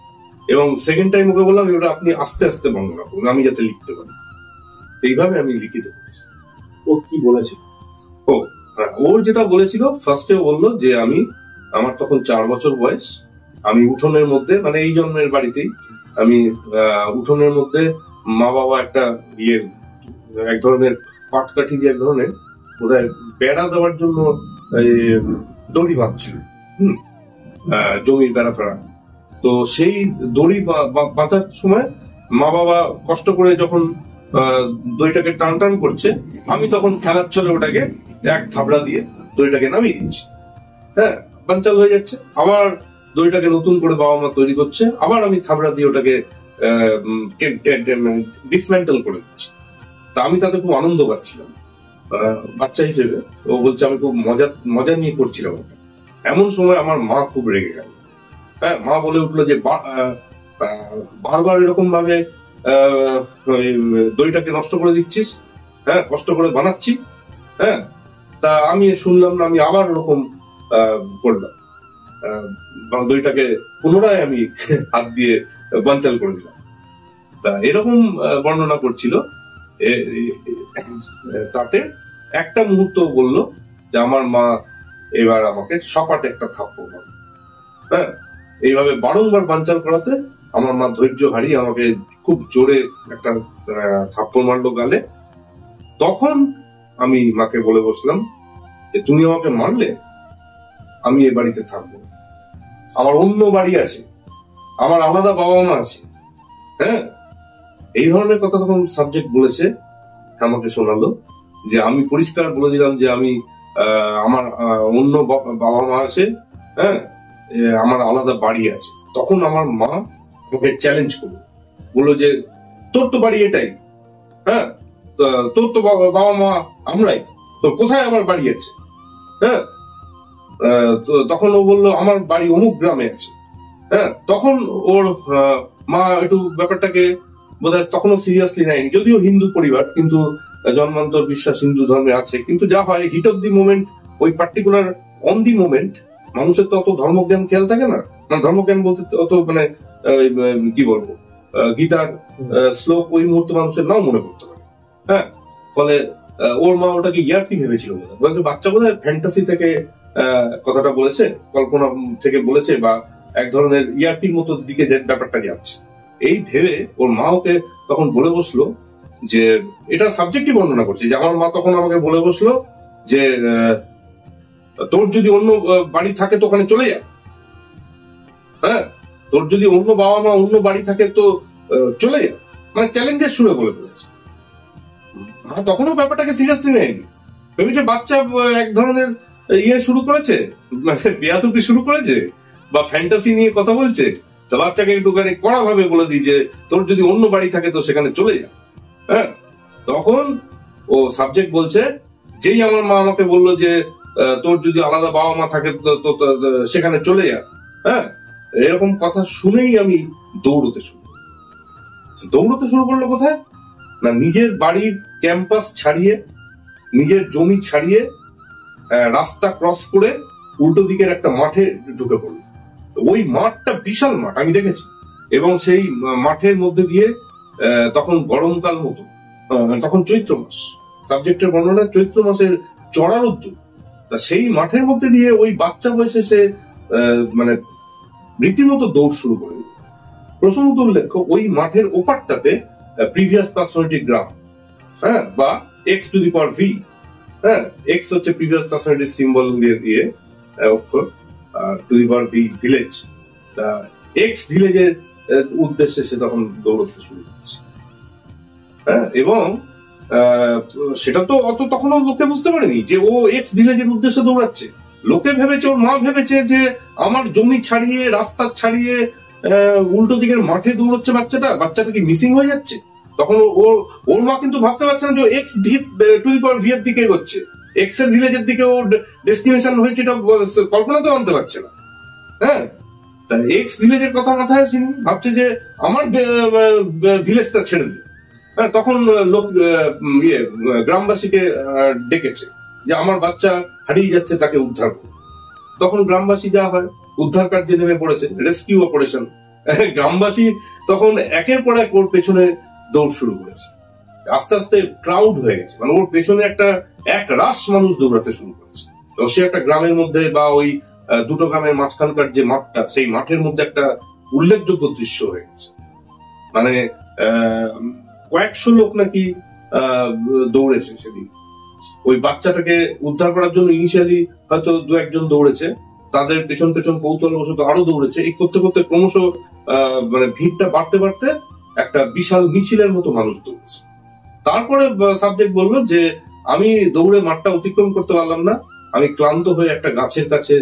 এবং সেকেন্ড টাইম ওকে বললাম ওটা আপনি আস্তে আস্তে বর্ণনা করুন, আমি যাতে লিখতে পারি। এইভাবে আমি লিখিত করেছি।
ও কি বলেছিল?
ওর যেটা বলেছিল, ফার্স্টে বললো যে আমি আমার তখন 4 বছর বয়স। আমি উঠোনের মধ্যে, মানে এই জন্মের বাড়িতেই আমি উঠোনের মধ্যে মা বাবা একটা এক ধরনের পাটকাঠি দিয়ে এক ধরনের বোধহয় বেড়া দেওয়ার জন্য দড়ি বাঁধছিল, জমির বেড়া ফেরা। তো সেই দড়ি বাঁধার সময় মা বাবা কষ্ট করে যখন দড়িটাকে টান টান করছে, আমি তখন খেলার ছলে ওটাকে এক থাবড়া দিয়ে দড়িটাকে নামিয়ে দিচ্ছি। হ্যাঁ, বানচাল হয়ে যাচ্ছে। আবার দড়িটাকে নতুন করে বাবা মা তৈরি করছে, আবার আমি থাবড়া দিয়ে ওটাকে ডিসমেন্টাল করে দিচ্ছি। তা আমি তাতে খুব আনন্দ পাচ্ছিলাম বাচ্চা হিসেবে। ও বলছে আমি খুব মজা নিয়ে করছিলাম। এমন সময় আমার মা খুব রেগে গেল। হ্যাঁ, মা বলে উঠলো যে বারবার এরকম ভাবে দড়িটাকে নষ্ট করে দিচ্ছিস, হ্যাঁ, কষ্ট করে বানাচ্ছি। হ্যাঁ, তা আমি শুনলাম না, আমি আবার ওরকম করলাম, দড়িটাকে পুনরায় আমি হাত দিয়ে বানচাল করে দিলাম। তা এরকম বর্ণনা করছিল। তাতে একটা মুহূর্ত বললো যে আমার মা এবার আমাকে সপাটে একটা থাপ্পড় মারল। হ্যাঁ, এইভাবে বারংবার বানচাল করাতে আমার মা ধৈর্য হারিয়ে আমাকে খুব জোরে একটা থাপ্পড় মারলো গালে। তখন আমি মাকে বলে বসলাম যে তুমি আমাকে মারলে, আমি এ বাড়িতে থাকবো, আমার অন্য বাড়ি আছে, আমার আলাদা বাবা মা আছে। হ্যাঁ, এই ধরনের কথা তখন সাবজেক্ট বলেছে, আমাকে শোনালো যে আমি পরিষ্কার বলে দিলাম যে আমি আমার অন্য বাবা মা আছে, হ্যাঁ, আমার আলাদা বাড়ি আছে। তখন আমার মা আমাকে চ্যালেঞ্জ করলো, বললো যে তোর তো বাড়ি এটাই, হ্যাঁ, তোর তো বাবা মা আমরাই, তোর কোথায় আমার বাড়ি আছে? হ্যাঁ, তখন ও বললো আমার বাড়ি অমুক গ্রামে আছে। হ্যাঁ, তখন ওর মা একটু ব্যাপারটাকে বোধহয় তখনও সিরিয়াসলি নেয়নি, যদিও হিন্দু পরিবার, কিন্তু জন্মান্তর বিশ্বাস হিন্দু ধর্মে আছে। কিন্তু যা হয়, হিট অফ দি মোমেন্ট, ওই পার্টিকুলার অন দি মোমেন্ট মানুষের তো অত ধর্মজ্ঞান খেয়াল থাকে না। ধর্মজ্ঞান বলতে অত মানে কি বলবো, গীতার শ্লোক ওই মুহূর্তে মানুষের নাও মনে করতে পারে। হ্যাঁ, ফলে ওর মা ওটাকে ইয়ার্কি ভেবেছিল, বোধহয় বাচ্চা বোধহয় ফ্যান্টাসি থেকে কথাটা বলেছে, কল্পনা থেকে বলেছে, বা এক ধরনের ইয়ার্কির মতো দিকে যে ব্যাপারটা যাচ্ছে, এই ভেবে ওর মা ওকে তখন বলে বসলো যে, এটা সাবজেক্টই বর্ণনা করছে, যে আমার মা তখন আমাকে বলে বসলো যে তোর যদি অন্য বাড়ি থাকে তো ওখানে চলে যা। হ্যাঁ, তোর যদি অন্য বাবা মা অন্য বাড়ি থাকে তো চলে যা, মানে চ্যালেঞ্জের সুরে বলে ফেলেছে। তখনও ব্যাপারটাকে সিরিয়াসলি নেয়নি, ভেবেছে বাচ্চা এক ধরনের শুরু করেছে, মানে বেয়াদবি শুরু করেছে, বা ফ্যান্টাসি নিয়ে কথা বলছে। তো বাচ্চাকে একটুখানি কড়া ভাবে বলে দিই যে তোর যদি অন্য বাড়ি থাকে তো সেখানে চলে যা। হ্যাঁ, তখন ও সাবজেক্ট বলছে, যেই আমার মা আমাকে বললো যে তোর যদি আলাদা বাবা মা থাকে তো সেখানে চলে যা, হ্যাঁ, এরকম কথা শুনেই আমি দৌড়তে শুরু করলো। কোথায় না, নিজের বাড়ির ক্যাম্পাস ছাড়িয়ে, নিজের জমি ছাড়িয়ে, রাস্তা ক্রস করে উল্টো দিকের একটা মাঠে ঢুকে পড়লো। ওই মাঠটা বিশাল মাঠ, আমি দেখেছি, এবং সেই মাঠের মধ্যে দিয়ে তখন গরমকাল মতো, তখন চৈত্র মাস, সাবজেক্টের বর্ণনা চৈত্র মাসের চড়া রোদ্দুর। তা সেই মাঠের মধ্যে দিয়ে ওই বাচ্চা বয়সে সে মানে রীতিমতো দৌড় শুরু করে দিল। প্রসঙ্গত উল্লেখ্য, ওই মাঠের ওপারটাতে প্রিভিয়াস পার্সোনালিটি গ্রাম, হ্যাঁ, বা X to the power V. হ্যাঁ, এক্স হচ্ছে প্রিভিয়াস পার্সোনালিটি সিম্বল দিয়ে অক্ষর, two the power V village. তা এক্স ভিলেজের উদ্দেশ্যে সে তখন দৌড়তে শুরু করছে। হ্যাঁ, এবং সেটা তো অত তখনও লোকে বুঝতে পারেনি যে ও এক্স ভিলেজের উদ্দেশ্যে দৌড়াচ্ছে। লোকে ভেবেছে, ওর মা ভেবেছে যে আমার জমি ছাড়িয়ে, রাস্তা ছাড়িয়ে উল্টো দিকের মাঠে দৌড়চ্ছে বাচ্চাটা কি মিসিং হয়ে যাচ্ছে। তখন ওর মা কিন্তু ভাবতে পারছে না যে x V two the power V এর দিকে এগোচ্ছে, এক্স এর ভিলেজের দিকে ওর ডেস্টিনেশন হয়েছে, এটা কল্পনাতেও আনতে পারছে না। হ্যাঁ, তা এক্স ভিলেজের কথা মাথায় আসেনি, ভাবছে যে আমার ভিলেজটা ছেড়ে দিই। হ্যাঁ, তখন লোক গ্রামবাসীকে ডেকেছে যে আমার বাচ্চা হারিয়ে যাচ্ছে, তাকে উদ্ধার করো। তখন গ্রামবাসী যা হয়, উদ্ধার কার্যে নেমে পড়েছে, রেস্কিউ অপারেশন। গ্রামবাসী তখন একের পর এক ওর পেছনে দৌড় শুরু করেছে, আস্তে আস্তে ক্রাউড হয়ে গেছে, মানে ওর পেছনে এক রাশ মানুষ দৌড়াতে শুরু করেছে। তো সে একটা গ্রামের মধ্যে বা ওই দুটো গ্রামের মাঝখানকার যে মাঠটা, সেই মাঠের মধ্যে একটা উল্লেখযোগ্য দৃশ্য হয়ে গেছে। মানে কয়েকশো লোক নাকি দৌড়েছে সেদিন ওই বাচ্চাটাকে উদ্ধার করার জন্য। ইনিশিয়ালি হয়তো দু একজন দৌড়েছে, তাদের পেছন পেছন কৌতূহলবশত আরো দৌড়েছে। এই করতে করতে ক্রমশ মানে ভিড়টা বাড়তে বাড়তে একটা বিশাল মিছিলের মতো মানুষ দৌড়েছে। তারপরে সাবজেক্ট বলল যে আমি দৌড়ে মাঠটা অতিক্রম করতে পারলাম না, আমি ক্লান্ত হয়ে একটা গাছের কাছে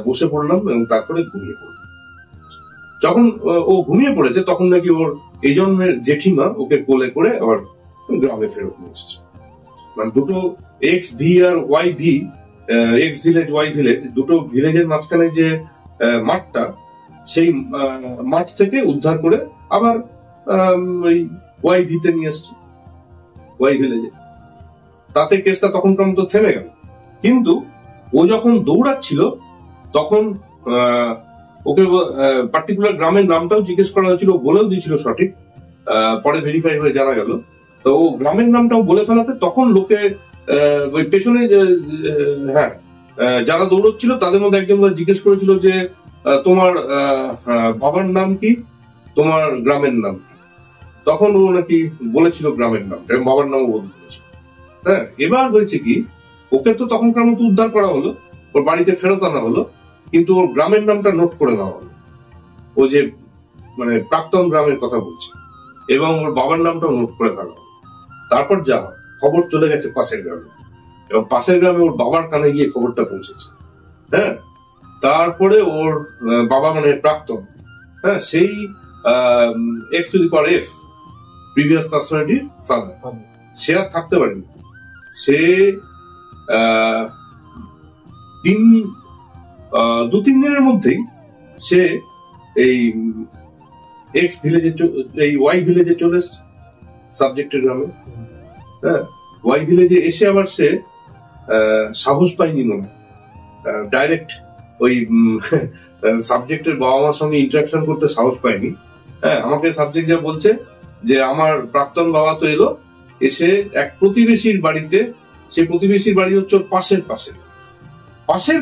বসে পড়লাম এবং তারপরে ঘুমিয়ে পড়লাম। যখন ও ঘুমিয়ে পড়েছে তখন নাকি ওর এই জন্মের জেঠিমা ওকে কোলে করে আবার গ্রামে ফেরত নিয়ে এসছে। মানে দুটো এক্স ভি আর Y V, X village Y village, দুটো ভিলেজের মাঝখানে যে মাঠটা, সেই মাঠ থেকে উদ্ধার করে আবার ওই ওয়াই ভিতে নিয়ে এসছে, ওয়াই ভিলেজে। তাতে কেসটা তখন পর্যন্ত থেমে গেল। কিন্তু ও যখন দৌড়াচ্ছিল তখন ওকে পার্টিকুলার গ্রামের নামটাও জিজ্ঞেস করা হয়েছিল, বলেও দিয়েছিল সঠিক, পরে ভেরিফাই হয়ে জানা গেল। তো ও গ্রামের নামটাও বলে ফেলাতে তখন লোকে ওই পেছনে যারা দৌড়চ্ছিল তাদের মধ্যে একজন জিজ্ঞেস করেছিল যে তোমার বাবার নাম কি, তোমার গ্রামের নাম কি। তখন ও নাকি বলেছিল গ্রামের নামটা, বাবার নামও বলেছিল। হ্যাঁ, এবার হয়েছে কি, ওকে তো তখনকার মতো উদ্ধার করা হলো, ওর বাড়িতে ফেরত আনা হলো, কিন্তু ওর গ্রামের নামটা নোট করে নেওয়া হলো। ও যে মানে প্রাক্তন গ্রামের কথা বলছে, এবং ওর বাবার নামটাও নোট করে ফেলা হলো। তারপর যা খবর চলে গেছে পাশের গ্রামে, এবং পাশের গ্রামে ওর বাবার কানে গিয়ে খবরটা পৌঁছেছে। হ্যাঁ, তারপরে ওর বাবা মানে প্রাক্তন, হ্যাঁ, সেই X to the power F previous পার্সোনালিটির ফাদার, সে আর থাকতে পারেনি। সে 2-3 দিনের মধ্যেই সে এই এক্স ভিলেজে, এই ওয়াই ভিলেজে চলে এসছে, সাবজেক্টের গ্রামে। হ্যাঁ, ওয়াই ভিলেজে এসে আবার সে সাহস পায়নি মনে, ডাইরেক্ট ওই সাবজেক্টের বাবা মার সঙ্গে ইন্টারাকশন করতে সাহস পায়নি। হ্যাঁ, আমাকে সাবজেক্ট যা বলছে যে আমার প্রাক্তন বাবা তো এলো, এসে এক প্রতিবেশীর বাড়িতে, সেই প্রতিবেশীর বাড়ি হচ্ছে ওর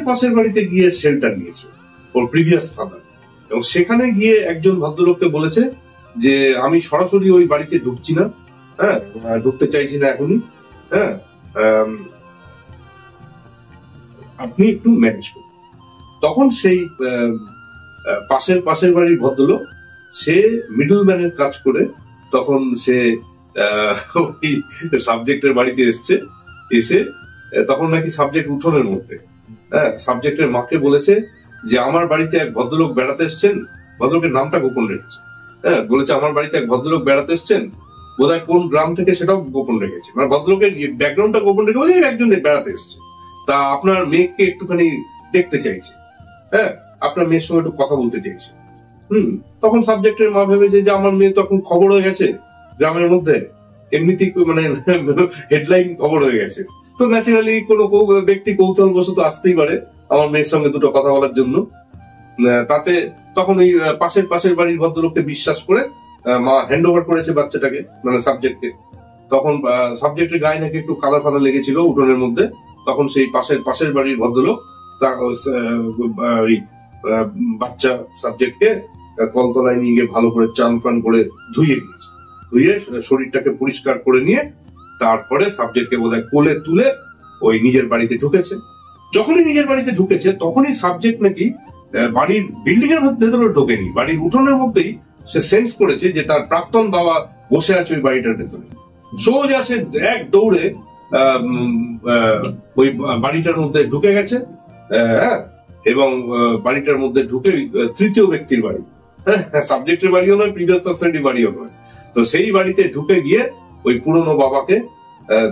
পাশের বাড়িতে গিয়ে শেল্টার নিয়েছে ওর প্রিভিয়াস ফাদার, এবং সেখানে গিয়ে একজন ভদ্রলোককে বলেছে যে আমি সরাসরি ওই বাড়িতে ঢুকছি না, হ্যাঁ, ঢুকতে চাইছি না এখনই, হ্যাঁ, আপনি একটু ম্যানেজ করুন। তখন সেই পাশের বাড়ির ভদ্রলোক, সে মিডল ম্যানের কাজ করে তখন সে ওই সাবজেক্টের বাড়িতে এসে তখন নাকি সাবজেক্ট উঠোনের মধ্যে, হ্যাঁ, সাবজেক্টের মাকে বলেছে যে আমার বাড়িতে এক ভদ্রলোক বেড়াতে এসছেন, ভদ্রলোকের নামটা গোপন রেখেছে। হ্যাঁ, বলেছে আমার বাড়িতে এক ভদ্রলোক বেড়াতে এসছেন, বোধহয় কোন গ্রাম থেকে সেটাও গোপন রেখেছে, মানে ভদ্রলোকের ব্যাকগ্রাউন্ডটা গোপন রেখে বলে একজন বেড়াতে এসছে, তা আপনার মেয়েকে একটুখানি দেখতে চাইছে, হ্যাঁ, আপনার মেয়ের সঙ্গে একটু কথা বলতে চাইছে। তখন সাবজেক্টের মা ভেবেছে যে আমার মেয়ে তখন খবর হয়ে গেছে গ্রামের মধ্যে, এমনিতেই মানে হেডলাইন খবর হয়ে গেছে, তো ন্যাচারালি কোনো ব্যক্তি কৌতূহলবশত আসতেই পারে আমার মেয়ের সঙ্গে দুটো কথা বলার জন্য। তাতে তখন ওই পাশের বাড়ির ভদ্রলোককে বিশ্বাস করে মা হ্যান্ড ওভার করেছে বাচ্চাটাকে, মানে সাবজেক্টকে। তখন সাবজেক্টের গায়ে নাকি একটু কাদা ফাদা লেগেছিল উঠোনের মধ্যে, তখন সেই পাশের বাড়ির ভদ্রলোক ওই বাচ্চা সাবজেক্টকে কলতলায় নিয়ে গিয়ে ভালো করে চান ফান করে ধুয়ে শরীরটাকে পরিষ্কার করে নিয়ে তারপরে সাবজেক্টকে বোধহয় কোলে তুলে ওই নিজের বাড়িতে ঢুকেছে। যখনই নিজের বাড়িতে ঢুকেছে তখনই সাবজেক্ট নাকি বাড়ির বিল্ডিং এর ভেতরে ঢোকেনি, বাড়ির উঠোনের মধ্যেই সে সেন্স করেছে যে তার প্রাক্তন বাবা বসে আছে ওই বাড়িটার ভেতরে। সোজা সে এক দৌড়ে ওই বাড়িটার মধ্যে ঢুকে গেছে, হ্যাঁ, এবং বাড়িটার মধ্যে ঢুকে তৃতীয় ব্যক্তির বাড়ি, হ্যাঁ, সাবজেক্টের বাড়িও নয়, প্রিভিয়াস পার্সনের বাড়িও নয়, তো সেই বাড়িতে ঢুকে গিয়ে ওই পুরনো বাবাকে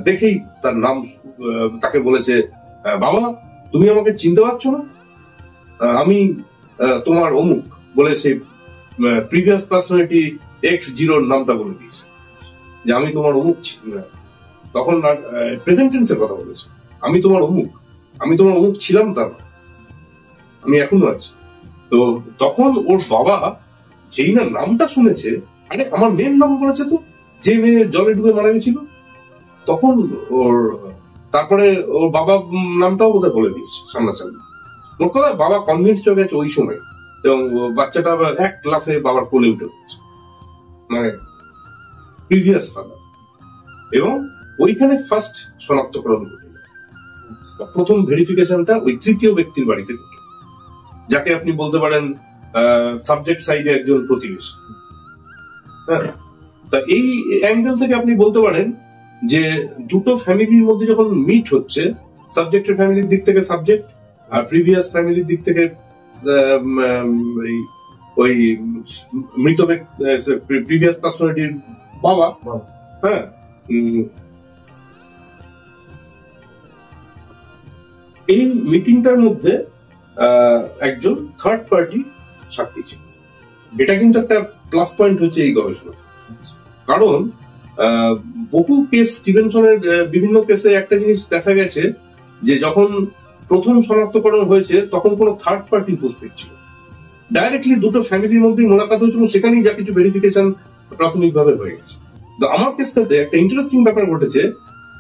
দেখেই তার নাম, তাকে বলেছে বাবা তুমি আমাকে চিনতে পারছো না, আমি তোমার অমুক বলে সেই প্রিভিয়াস পার্সোনালিটি X0 নামটা বলে দিয়েছে যে আমি তোমার অমুক। তখন প্রেজেন্ট টেন্সের কথা বলেছে, আমি তোমার অমুক ছিলাম, তার আমি এখনো আছি। তো তখন ওর বাবা যেই না নামটা শুনেছে, আরে আমার মেয়ের নাম বলেছে তো, যে মেয়ে জলে ডুবে মারা গেছিল, তখন তারপরে ওর বাবা নামটাও বোধহয় বলে দিয়েছে সামনাসামনি। মোট কথা বাবা কনভিন্সড হয়ে গেছে ওই সময়, এবং বাচ্চাটা এক লাফে বাবার কোলে উঠে পড়ছে, মানে প্রিভিয়াস ফাদার। এবং ওইখানে ফার্স্ট শনাক্তকরণ ঘটে, প্রথম ভেরিফিকেশনটা ওই তৃতীয় ব্যক্তির বাড়িতে ঘটে, যাকে আপনি বলতে পারেন সাবজেক্ট সাইডে একজন প্রতিবেশী। তা এই অ্যাঙ্গেল থেকে আপনি বলতে পারেন যে দুটো ফ্যামিলির মধ্যে যখন মিট হচ্ছে, সাবজেক্টের ফ্যামিলির দিক থেকে সাবজেক্ট আর প্রিভিয়াস ফ্যামিলির দিক থেকে ওই মৃত প্রিভিয়াস পার্সোনালিটির বাবা, হ্যাঁ, এই মিটিংটার মধ্যে একজন থার্ড পার্টি সাক্ষী ছিল। এটা কিন্তু একটা প্লাস পয়েন্ট হচ্ছে এই গবেষণা, কারণ বহু কেস, স্টিভেনসনের বিভিন্ন কেসে একটা জিনিস দেখা গেছে যে যখন প্রথম শনাক্তকরণ হয়েছে তখন কোনো থার্ড পার্টি উপস্থিত ছিল, ডাইরেক্টলি দুটো ফ্যামিলির মধ্যে মোলাকাত হয়েছে এবং সেখানেই যা কিছু ভেরিফিকেশন প্রাথমিকভাবে হয়ে গেছে। তো আমার কেসটাতে একটা ইন্টারেস্টিং ব্যাপার ঘটেছে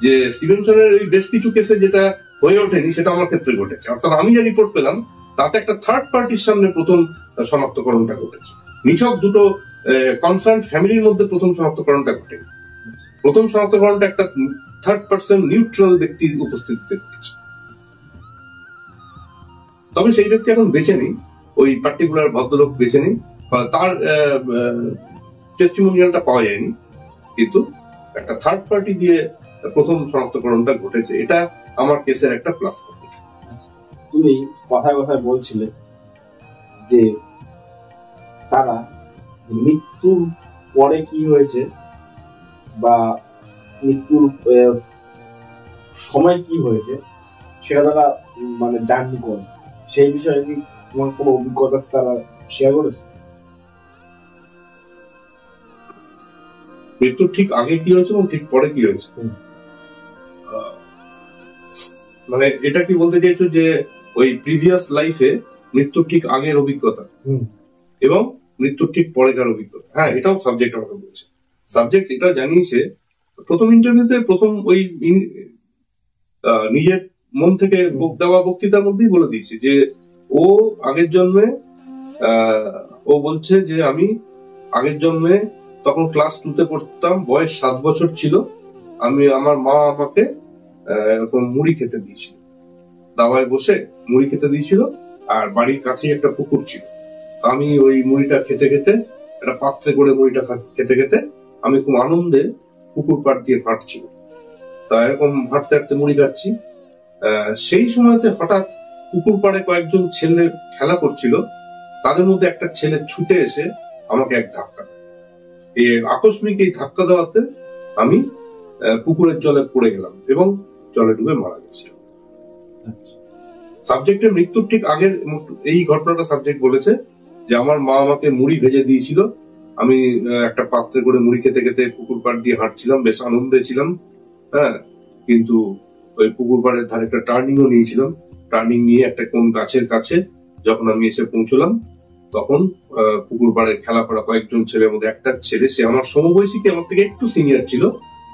যে স্টিভেনসনের ওই বেশ কিছু কেসে যেটা হয়ে ওঠেনি সেটা আমার ক্ষেত্রে ঘটেছে, অর্থাৎ আমি যা রিপোর্ট পেলাম তাতে একটা থার্ড পার্টির সামনে প্রথম শনাক্তকরণটা ঘটেছে। নিছক দুটো কনসার্ন ফ্যামিলির মধ্যে প্রথম শনাক্তকরণটা ঘটেনি, প্রথম শনাক্তকরণটা একটা থার্ড পার্সন নিউট্রাল ব্যক্তির উপস্থিতিতে ঘটেছে। তবে সেই ব্যক্তি এখন বেঁচে নেই, ওই পার্টিকুলার ভদ্রলোক বেঁচে নেই, তার টেস্টিমোনিয়ালটা পাওয়া যায়নি, কিন্তু একটা থার্ড পার্টি দিয়ে প্রথম শনাক্তকরণটা ঘটেছে। এটা আমার কেসের একটা প্লাস পয়েন্ট।
তুমি কথায় কথায় বলছিলে যে তারা মৃত্যুর পরে কি হয়েছে বা মৃত্যুর সময় কি হয়েছে সেটা তারা মানে জার্নি করে, সেই বিষয়ে কি তোমার কোনো অভিজ্ঞতা তারা শেয়ার করেছে?
মৃত্যুর ঠিক আগে কি হয়েছে এবং ঠিক পরে কি হয়েছে, মানে এটা কি বলতে চাইছো যে ওই প্রিভিয়াস লাইফে মৃত্যুর ঠিক আগের অভিজ্ঞতা এবং মৃত্যুর ঠিক পরেকার অভিজ্ঞতা? হ্যাঁ, এটাও সাবজেক্ট আমাকে বলছে। সাবজেক্ট এটা জানিয়েছে প্রথম ইন্টারভিউতে, প্রথম ওই নিজের মন থেকে দেওয়া বক্তৃতার মধ্যেই বলে দিয়েছে যে ও আগের জন্মে, ও বলছে যে আমি আগের জন্মে তখন ক্লাস 2-তে পড়তাম, বয়স 7 বছর ছিল, আমার মা আমাকে এরকম মুড়ি খেতে দিয়েছিল, দাওয়ায় বসে মুড়ি খেতে দিয়েছিল, আর বাড়ির কাছেই একটা পুকুর ছিল। তো আমি ওই মুড়িটা খেতে খেতে, একটা পাত্রে করে মুড়িটা খেতে খেতে আমি খুব আনন্দে পুকুর পাড় দিয়ে হাঁটছিল। তা এরকম হাঁটতে হাঁটতে মুড়ি খাচ্ছি, সেই সময়তে হঠাৎ পুকুর পাড়ে কয়েকজন ছেলে খেলা করছিল, তাদের মধ্যে একটা ছেলে ছুটে এসে আমাকে এক ধাক্কা, এই আকস্মিক এই ধাক্কা দেওয়াতে আমি পুকুরের জলে পড়ে গেলাম এবং জলে ডুবে মারা গেছিলাম। সাবজেক্টের মৃত্যুর ঠিক আগের এই ঘটনাটা সাবজেক্ট বলেছে যে আমার মা আমাকে মুড়ি ভেজে দিয়েছিল, আমি একটা পাত্রে করে মুড়ি খেতে খেতে পুকুর পাড় দিয়ে হাঁটছিলাম, বেশ আনন্দে ছিলাম, হ্যাঁ, কিন্তু ওই পুকুর পাড়ের ধারে একটা টার্নিংও নিয়েছিলাম, টার্নিং নিয়ে একটা কোন গাছের কাছে যখন আমি এসে পৌঁছলাম তখন পুকুর পাড়ে খেলা করা কয়েকজন ছেলের মধ্যে একটা ছেলে, সে আমার সমবয়সী, আমার থেকে একটু সিনিয়র ছিল,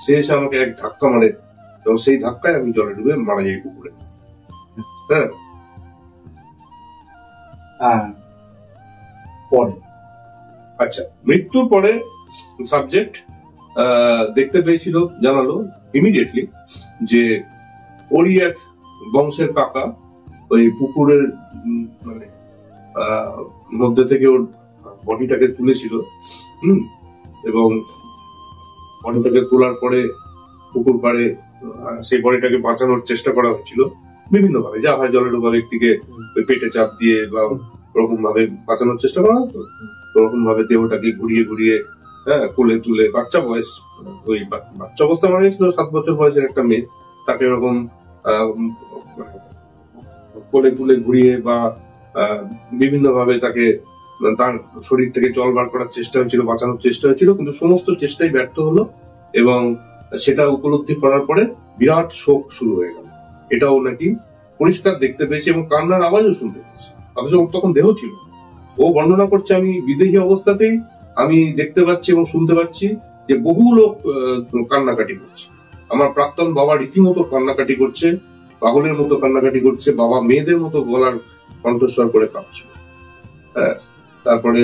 সে এসে আমাকে এক ধাক্কা মারে এবং সেই ধাক্কায় আমি জলে ডুবে মারা যাই পুকুরে।
হ্যাঁ, পরে
আচ্ছা, মৃত্যুর পরে সাবজেক্ট দেখতে পেয়েছিল, জানালো ইমিডিয়েটলি যে ওরই এক বংশের কাকা ওই পুকুরের মানে মধ্যে থেকে ওর বডিটাকে তুলেছিল, এবং বডিটাকে তোলার পরে পুকুর পাড়ে সেই বডিটাকে বাঁচানোর চেষ্টা করা হয়েছিল বিভিন্ন ভাবে, যা হয় জলে ডোবা ব্যক্তিকে পেটে চাপ দিয়ে বা ওরকম ভাবে বাঁচানোর চেষ্টা করা হতো, ওরকম ভাবে দেহটাকে ঘুরিয়ে ঘুরিয়ে কোলে তুলে, বাচ্চা বয়স, ওই বাচ্চা অবস্থা মানে ছিল 7 বছর বয়সের একটা মেয়ে, তাকে এরকম কোলে তুলে ঘুরিয়ে বা বিভিন্ন ভাবে তাকে তার শরীর থেকে জল বার করার চেষ্টা হয়েছিল, বাঁচানোর চেষ্টা হয়েছিল, কিন্তু সমস্ত চেষ্টাই ব্যর্থ হলো এবং সেটা উপলব্ধি করার পরে বিরাট শোক শুরু হয়ে গেল। এটাও নাকি পরিষ্কার দেখতে পেয়েছি এবং কান্নার আওয়াজও শুনতে পেয়েছি, অথচ তখন দেহ ছিল। ও বর্ণনা করছে আমি বিদেহী অবস্থাতেই আমি দেখতে পাচ্ছি এবং শুনতে পাচ্ছি যে বহু লোক কান্নাকাটি করছে, আমার প্রাক্তন বাবা রীতিমতো কান্নাকাটি করছে, পাগলের মতো কান্নাকাটি করছে, বাবা মেয়েদের মতো গলার কণ্ঠস্বর করে কাঁপছিল। হ্যাঁ, তারপরে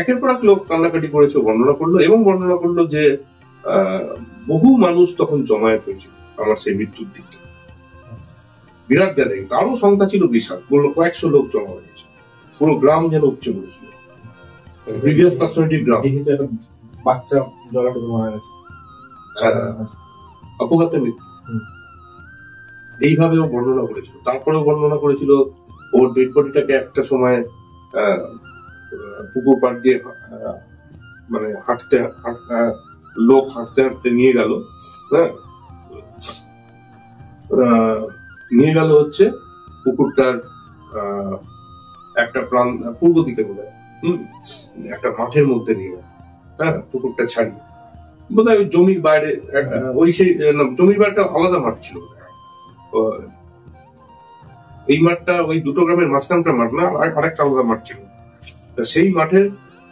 একের পর এক লোক কান্নাকাটি করেছে, বর্ণনা করলো এবং বর্ণনা করলো যে বহু মানুষ তখন জমায়েত হয়েছিল আমার সেই মৃত্যুর দিকটা, বিরাট গ্যাদারিং, তারও সংখ্যা ছিল বিশাল, বললো কয়েকশো লোক জমা হয়েছে, পুরো গ্রাম যেন উপচে পড়েছিল। প্রিভিয়াস পার্সোনালিটি গ্রাম,
বাচ্চা জলাটুকু মারা গেছে,
অপঘাতে মৃত্যু, এইভাবেও বর্ণনা করেছিল। তারপরেও বর্ণনা করেছিল ওর ডেড বডিটাকে একটা সময় পুকুর পাড় দিয়ে মানে লোক হাঁটতে হাঁটতে নিয়ে গেল, হ্যাঁ, নিয়ে গেল হচ্ছে পুকুরটার একটা প্রাণ পূর্ব দিকে বোধ হয়, একটা মাঠের মধ্যে নিয়ে গেল, হ্যাঁ, পুকুরটা ছাড়িয়ে বোধ হয় জমির বাইরে, ওই সেই জমির বাইরেটা আলাদা মাঠ ছিল, এই মাঠটা ওই দুটো গ্রামের মাঝখানটা মাঠ না, আরেকটা আলাদা মাঠ ছিল। তা সেই মাঠের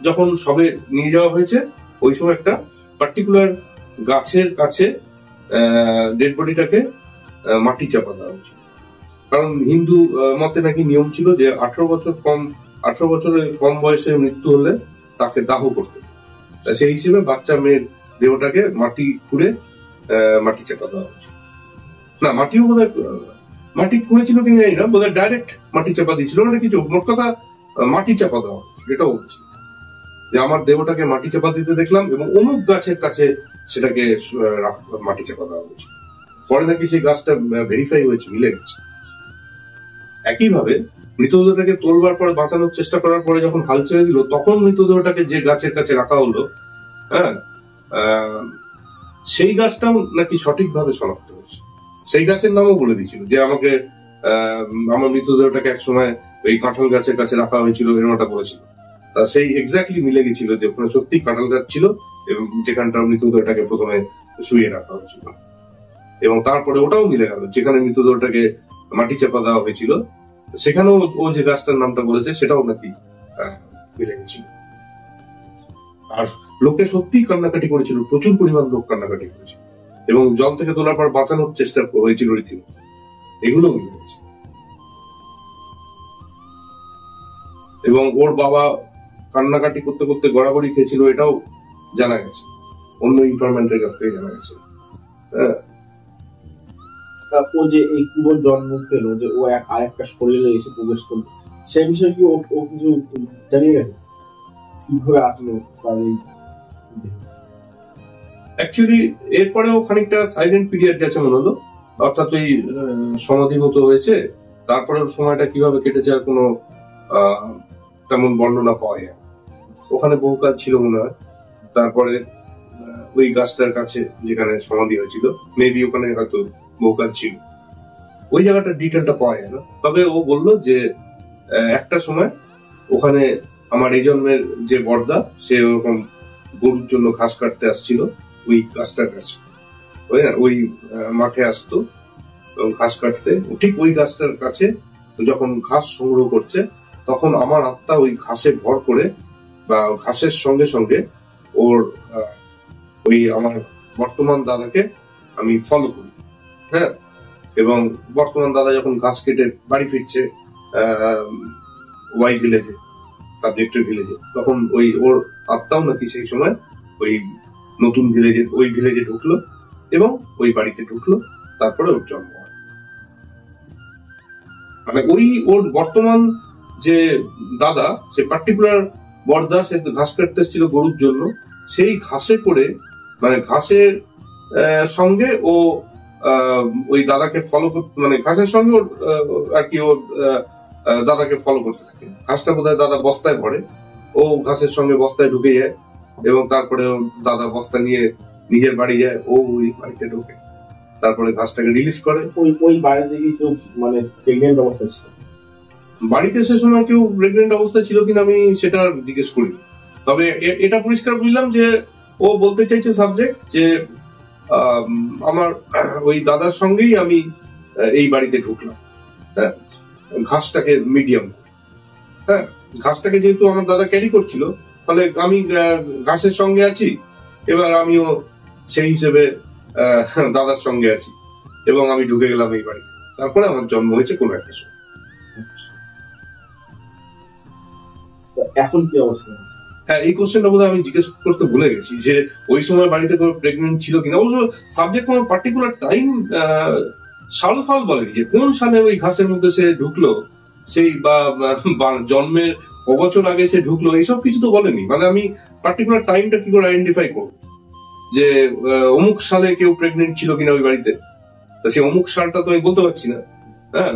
যখন সবে নিয়ে যাওয়া হয়েছে, ওই সময় একটা পার্টিকুলার গাছের কাছে ডেড বডিটাকে মাটি চাপা দেওয়া হয়েছিল, কারণ হিন্দু মতে নাকি নিয়ম ছিল যে 18 বছরের কম বয়সে মৃত্যু হলে তাকে দাহ করতে, সেই হিসেবে বাচ্চা মেয়ের দেহটাকে মাটি খুঁড়ে মাটি চাপা দেওয়া হয়েছিল। না, মাটিও বোধ হয় মাটি খুঁড়েছিল কিনা জানি না, বোধ হয় ডাইরেক্ট মাটি চাপা দিয়েছিল না কিছু, মোট কথা মাটি চাপা দেওয়া হয়েছিল। এটাও বলছি যে আমার দেহটাকে মাটি চাপা দিতে দেখলাম এবং অমুক গাছের কাছে সেটাকে মাটি চাপা দেওয়া হয়েছিল। পরে নাকি সেই গাছটা ভেরিফাই হয়েছে, মিলে গেছে। একইভাবে মৃতদেহটাকে তোলবার পরে বাঁচানোর চেষ্টা করার পরে যখন হাল ছেড়ে দিল, তখন মৃতদেহটাকে যে গাছের কাছে রাখা হলো, হ্যাঁ, সেই গাছটাও নাকি সঠিকভাবে শনাক্ত হয়েছে। সেই গাছের নামও বলে দিয়েছিল যে আমাকে আমার মৃতদেহটাকে একসময় ওই কাঁঠাল গাছের কাছে রাখা হয়েছিল, এরকমটা বলেছিল। তা সেই এক্স্যাক্টলি মিলে গেছিল যে ওখানে সত্যি কাঁঠাল গাছ ছিল এবং যেখানটা মৃতদেহটাকে প্রথমে শুয়ে রাখা হয়েছিল, এবং তারপরে ওটাও মিলে গেল যেখানে মৃতদেহটাকে মাটি চাপা দেওয়া হয়েছিল, সেখানেও ও যে গাছটার নামটা বলেছে সেটাও নাকি মিলে গেছিল। আর লোকে সত্যি কান্নাকাটি করেছিল, প্রচুর পরিমাণ লোক কান্নাকাটি করেছিল এবং জল থেকে তোলার পর বাঁচানোর চেষ্টা হয়েছিল রীতিমতো, এগুলো মিলে গেছে। এবং ওর বাবা কান্নাকাটি করতে করতে গড়াগড়ি খেয়েছিল, এটাও জানা গেছে, অন্য ইনফরমেন্টের কাছ থেকে জানা গেছে।
ও যে এই পুরো জন্ম পেল, যে ও আরেকটা শরীরে এসে প্রবেশ করলো, সেই বিষয়ে কি ও কিছু জানিয়ে গেছে, কিভাবে আসলো তার এই?
অ্যাকচুয়ালি এরপরেও খানিকটা সাইলেন্ট পিরিয়ড গেছে মনে হলো, অর্থাৎ ওই সমাধি মতো হয়েছে, তারপরে সময়টা কিভাবে কেটেছে আর কোনো তেমন বর্ণনা পাওয়া যায়। ওখানে বহুকাল ছিল মনে হয়। তারপরে ওই গাছটার কাছে যেখানে সমাধি হয়েছিল, মেবি ওখানে হয়তো বহুকাল ছিল, ওই জায়গাটার ডিটেলটা পাওয়া যায় না। তবে ও বললো যে একটা সময় ওখানে আমার এই জন্মের যে বর্দা, সে ওরকম গরুর জন্য ঘাস কাটতে আসছিল ওই গাছটার কাছে, ওই মাঠে আসতো এবং ঘাস কাটতে, ঠিক ওই গাছটার কাছে যখন ঘাস সংগ্রহ করছে, তখন আমার আত্মা ওই ঘাসে ভর করে বা ঘাসের সঙ্গে সঙ্গে ওর ওই আমার বর্তমান দাদাকে আমি ফলো করি, হ্যাঁ, এবং বর্তমান দাদা যখন ঘাস কেটে বাড়ি ফিরছে ওয়াই ভিলেজে, সাবজেক্টের ভিলেজে, তখন ওই ওর আত্মাও নাকি সেই সময় ওই নতুন ভিলেজে, ওই ভিলেজে ঢুকলো এবং ওই বাড়িতে ঢুকলো, তারপরে ওর জন্ম হয়। মানে ওই ওর বর্তমান যে দাদা, সে পার্টিকুলার বর্দা, সে ঘাস কাটতে এসেছিল গরুর জন্য, সেই ঘাসে করে, মানে ঘাসের সঙ্গে ও ওই দাদাকে ফলো করতে, মানে ঘাসের সঙ্গে ওর আর কি ওর দাদাকে ফলো করতে থাকে। ঘাসটা বোধহয় দাদা বস্তায় ভরে, ও ঘাসের সঙ্গে বস্তায় ঢুকে যায় এবং তারপরে দাদা বস্তা নিয়ে নিজের বাড়ি যায়, ও ওই বাড়িতে ঢোকে, তারপরে ঘাসটাকে রিলিজ করে।
ওই বাড়িতে কি কেউ মানে প্রেগন্যান্ট অবস্থা ছিল?
বাড়িতে সে সময় কেউ প্রেগন্যান্ট অবস্থায় ছিল কিনা আমি সেটা জিজ্ঞেস করি, তবে এটা পরিষ্কার বুঝলাম যে ও বলতে চাইছে সাবজেক্ট যে আমার ওই দাদার সঙ্গেই আমি এই বাড়িতে ঢুকলাম, হ্যাঁ, ঘাসটাকে মিডিয়াম, হ্যাঁ, ঘাসটাকে যেহেতু আমার দাদা ক্যারি করছিল, ফলে আমি ঘাসের সঙ্গে আছি, এবার আমিও সেই হিসেবে দাদার সঙ্গে আছি এবং আমি ঢুকে গেলাম এই বাড়িতে। তারপরে আমার জন্ম হয়েছে কোনো একটা সময়।
এখন কি অবস্থা?
হ্যাঁ, এই কোশ্চেনটা বোধহয় আমি জিজ্ঞেস করতে ভুলে গেছি যে ওই সময় বাড়িতে কোনো প্রেগনেন্ট ছিল কিনা। অবশ্য সাবজেক্ট কোনো পার্টিকুলার টাইম সাল ফাল বলেনি যে কোন সালে ওই ঘাসের মধ্যে সে ঢুকলো, সেই বা জন্মের অবছর আগে সে ঢুকলো, এইসব কিছু তো বলেনি। মানে আমি পার্টিকুলার টাইমটা কি করে আইডেন্টিফাই করবো যে অমুক সালে কেউ প্রেগনেন্ট ছিল কিনা ওই বাড়িতে, তা সে অমুক সালটা তো আমি বলতে পারছি না। হ্যাঁ,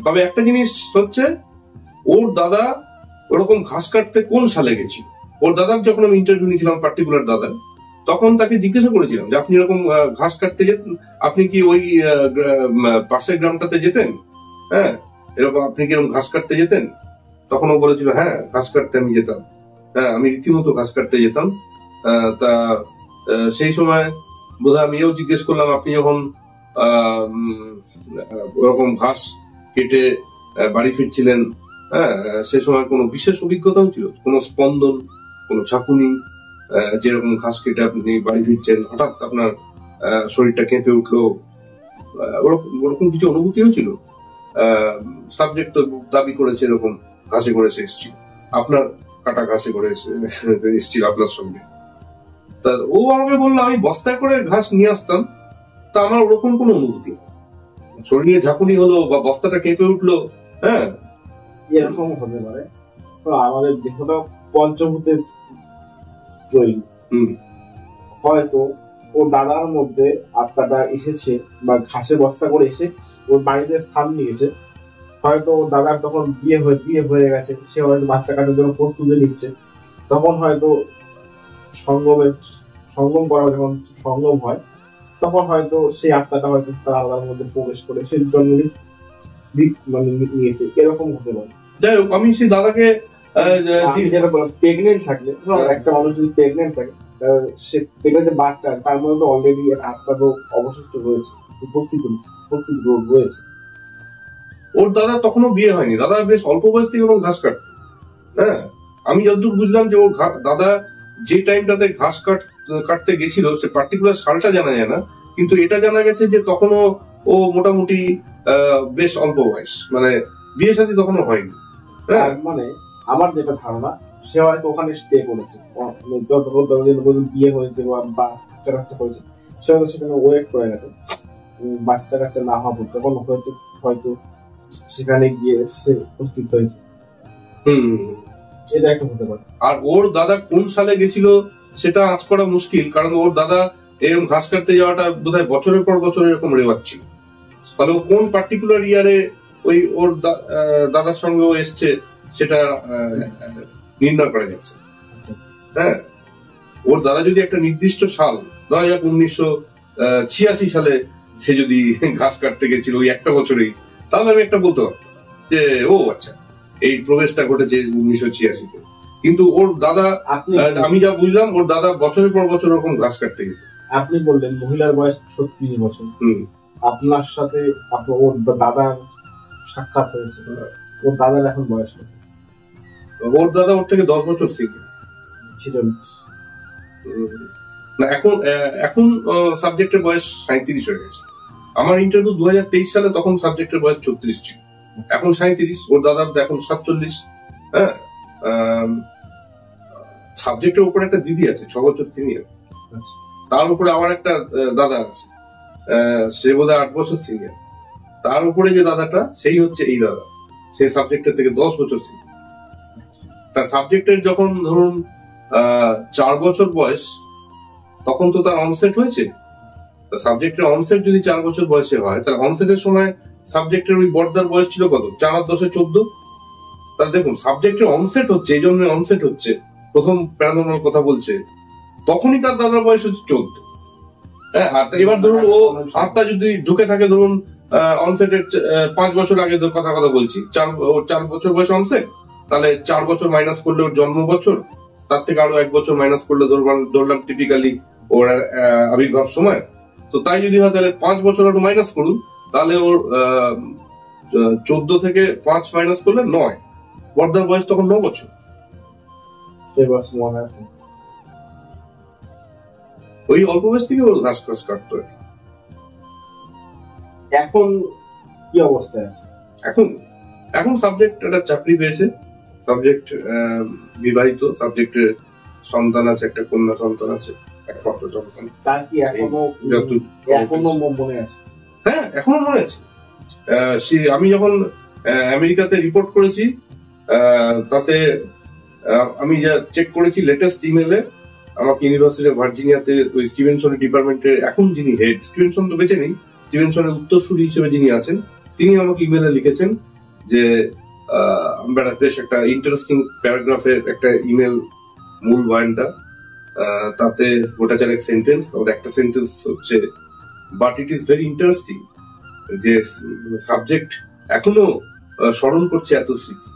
তবে একটা জিনিস হচ্ছে, ওর দাদা ওরকম ঘাস কাটতে কোন সালে গেছিল। ওর দাদার যখন আমি ইন্টারভিউ নিয়েছিলাম, পার্টিকুলার দাদা, তখন তাকে জিজ্ঞাসা করেছিলাম যে আপনি এরকম ঘাস কাটতে যেতেন, আপনি কি ওই পাশের গ্রামটাতে যেতেন, হ্যাঁ এরকম আপনি কি এরকম ঘাস কাটতে যেতেন? তখন ও বলেছিল হ্যাঁ ঘাস কাটতে আমি যেতাম, হ্যাঁ আমি রীতিমতো ঘাস কাটতে যেতাম। তা সেই সময় বোধহয় আমিও জিজ্ঞেস করলাম আপনি যখন ওরকম ঘাস কেটে বাড়ি ফিরছিলেন, হ্যাঁ সে সময় কোনো বিশেষ অভিজ্ঞতা হচ্ছিল, কোনো স্পন্দন, কোনো ঝাঁকুনি, যেরকম ঘাস কেটে আপনি বাড়ি ফিরছেন হঠাৎ আপনার শরীরটা কেঁপে উঠলো, ওরকম কিছু অনুভূতি হয়েছিল? সাবজেক্ট তো দাবি করেছে এরকম ঘাসে করে সে এসেছিল, আপনার কাটা ঘাসে করে এসেছিল আপনার সঙ্গে। তা ও আমাকে বললো আমি বস্তায় করে ঘাস নিয়ে আসতাম, তা আমার ওরকম কোনো অনুভূতি, শরীরে ঝাঁকুনি হলো বা বস্তাটা কেঁপে উঠলো, হ্যাঁ
এরকম হতে পারে। আমাদের দেহটা পঞ্চভূতের তৈরি, হয়তো ওর দাদার মধ্যে আত্মাটা এসেছে বা ঘাসে বস্তা করে এসে ওর বাড়িতে স্থান নিয়েছে। হয়তো ওর দাদার তখন বিয়ে হয়ে গেছে, সে হয়তো বাচ্চা কাচ্চার জন্য প্রস্তুতি নিচ্ছে, তখন হয়তো সঙ্গম করা, যখন সঙ্গম হয় তখন হয়তো সেই আত্মাটা হয়তো তার আলাদার মধ্যে প্রবেশ করে সে জন্ম মানে নিয়েছে, এরকম হতে পারে।
যাই হোক, আমি সেই দাদাকে
প্রেগনেন্ট থাকলে, একটা মানুষ যদি প্রেগনেন্ট থাকে, সে পেটে যে বাচ্চা তার মধ্যে তো অলরেডি আত্মা তো অবশিষ্ট রয়েছে, উপস্থিত রয়েছে।
ওর দাদা তখনও বিয়ে হয়নি, দাদা বেশ অল্প বয়স থেকে এবং ঘাস কাটত। হ্যাঁ, আমি যতদূর বুঝলাম যে ওর দাদা যে টাইমটাতে ঘাস কাটতে গেছিল সে পার্টিকুলার সালটা জানা যায় না, কিন্তু এটা জানা গেছে যে তখনও ও মোটামুটি বেশ অল্প বয়স, মানে বিয়ে শাদী তখনও হয়নি।
মানে আমার যেটা ধারণা, সে হয়তো ওখানে স্টে করেছে, বিয়ে হয়েছে বা বাচ্চা কাচ্চা হয়েছে, সে হয়তো সেখানে ওয়েট করে গেছে, বাচ্চা কাচ্চা না হওয়া তখন হয়েছে, হয়তো সেখানে গিয়ে সে উপস্থিত হয়েছে। এটা একটা হতে পারে।
আর ওর দাদা কোন সালে গেছিল সেটা আঁচ করা মুশকিল, কারণ ওর দাদা এরকম ঘাস কাটতে যাওয়াটা বোধহয় বছরের পর বছর এরকম রেওয়াজ ছিল। তাহলে ও কোন পার্টিকুলার ইয়ারে ওই ওর দাদার সঙ্গে ও এসছে সেটা নির্ণয় করা যাচ্ছে। হ্যাঁ, ওর দাদা যদি একটা নির্দিষ্ট সাল, ধরা যাক 1986 সালে সে যদি ঘাস কাটতে গেছিল ওই একটা বছরেই, তাহলে আমি একটা বলতে পারতাম যে ও আচ্ছা এই প্রবেশটা ঘটেছে 1986-তে। কিন্তু ওর দাদা, আমি যা বুঝলাম ওর দাদা বছরের পর বছর ওরকম ঘাস কাটতে গেছে।
আপনি বললেন মহিলার বয়স 36 বছর, আপনার সাথে ওর দাদার সাক্ষাৎ হয়েছে, ওর দাদার এখন বয়স কত?
ওর দাদা ওর থেকে 10 বছর ছিল না। এখন সাবজেক্টের বয়স 37 হয়ে গেছে। আমার ইন্টারভিউ 2023 সালে, তখন সাবজেক্টের বয়স 34 ছিল, এখন 37। ওর দাদার এখন 47। হ্যাঁ, সাবজেক্টের উপরে একটা দিদি আছে 6 বছর সিনিয়র, তার উপরে আমার একটা দাদা আছে, সে বোধহয় 8 বছর সিনিয়র, তার উপরে যে দাদাটা সেই হচ্ছে এই দাদা, সে সাবজেক্টের থেকে 10 বছর সিনিয়র। তার সাবজেক্টের যখন ধরুন 4 বছর বয়স, তখন তো তার অনসেট হয়েছে। সাবজেক্টের অনসেট যদি 4 বছর বয়সে হয়, তাহলে অনসেটের সময় সাবজেক্টের ওই বর্দার বয়স ছিল কত? 4 আর 10 14। তাহলে দেখুন সাবজেক্টের অনসেট হচ্ছে, এই জন্য অনসেট হচ্ছে, প্রথম প্যারানর্মাল কথা বলছে, তখনই তার দাদার বয়স হচ্ছে 14। হ্যাঁ, আর এবার ধরুন ও আত্মা যদি ঢুকে থাকে, ধরুন অনসেটের 5 বছর আগে কথা বলছি, 4 বছর বয়স অনসেট, তাহলে 4 বছর মাইনাস করলে ওর জন্ম বছর, তার থেকে আরো 1 বছর মাইনাস করলে ধরলাম টিপিক্যালি ওর আবির্ভাব সময়। তো তাই যদি হয় তাহলে 5 বছর আরো মাইনাস করুন, তাহলে ওর 14 থেকে 5 মাইনাস করলে 9, বর্দার বয়স তখন 9 বছর। ওই অল্প বয়স থেকে ওর ঘাস কাটতো।
এখন কি অবস্থায় আছে?
এখন সাবজেক্ট একটা চাকরি পেয়েছে, সাবজেক্ট বিবাহিত, সাবজেক্টের সন্তান আছে, একটা কন্যা সন্তান আছে, একমাত্র সন্তান।
তার কি এখনো মনে আছে?
হ্যাঁ, এখনো মনে আছে। আমি যখন আমেরিকাতে রিপোর্ট করেছি, তাতে আমি যা চেক করেছি লেটেস্ট ইমেলে, আমাকে ইউনিভার্সিটি অফ ভার্জিনিয়াতে ওই স্টিভেনসনের ডিপার্টমেন্টের এখন যিনি হেড, স্টিভেনসন তো বেঁচে নেই, স্টিভেনসনের উত্তরসূরি হিসেবে যিনি আছেন, তিনি আমাকে ইমেলে লিখেছেন যে বেশ একটা ইন্টারেস্টিং প্যারাগ্রাফের একটা ইমেল, মূল বয়ানটা, তাতে গোটা চারেক সেন্টেন্স, তার একটা সেন্টেন্স হচ্ছে but it is very interesting, যে সাবজেক্ট এখনো স্মরণ করছে এত স্মৃতি।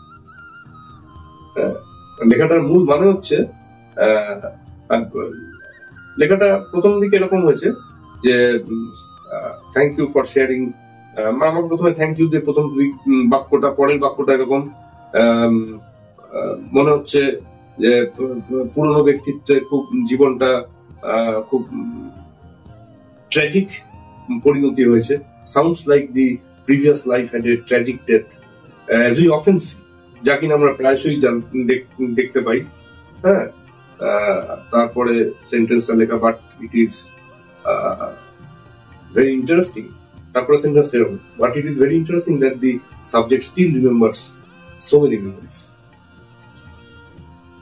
লেখাটার মূল মানে হচ্ছে, লেখাটা প্রথম দিকে এরকম হয়েছে যে থ্যাংক ইউ ফর শেয়ারিং, আমাকে প্রথমে থ্যাংক ইউ দিয়ে প্রথম বাক্যটা, পরের বাক্যটা এরকম মনে হচ্ছে যে পুরনো ব্যক্তিত্বে খুব জীবনটা খুব ট্র্যাজিক পরিণতি হয়েছে, sounds like the previous life had a tragic death, as we often see, যা কিনা আমরা প্রায়শই দেখতে পাই। হ্যাঁ, তারপরে সেন্টেন্সটা লেখা but it is very interesting, তারপরে সেন্টেন্সটা এরকম but it is very interesting that the subject still remembers so many memories.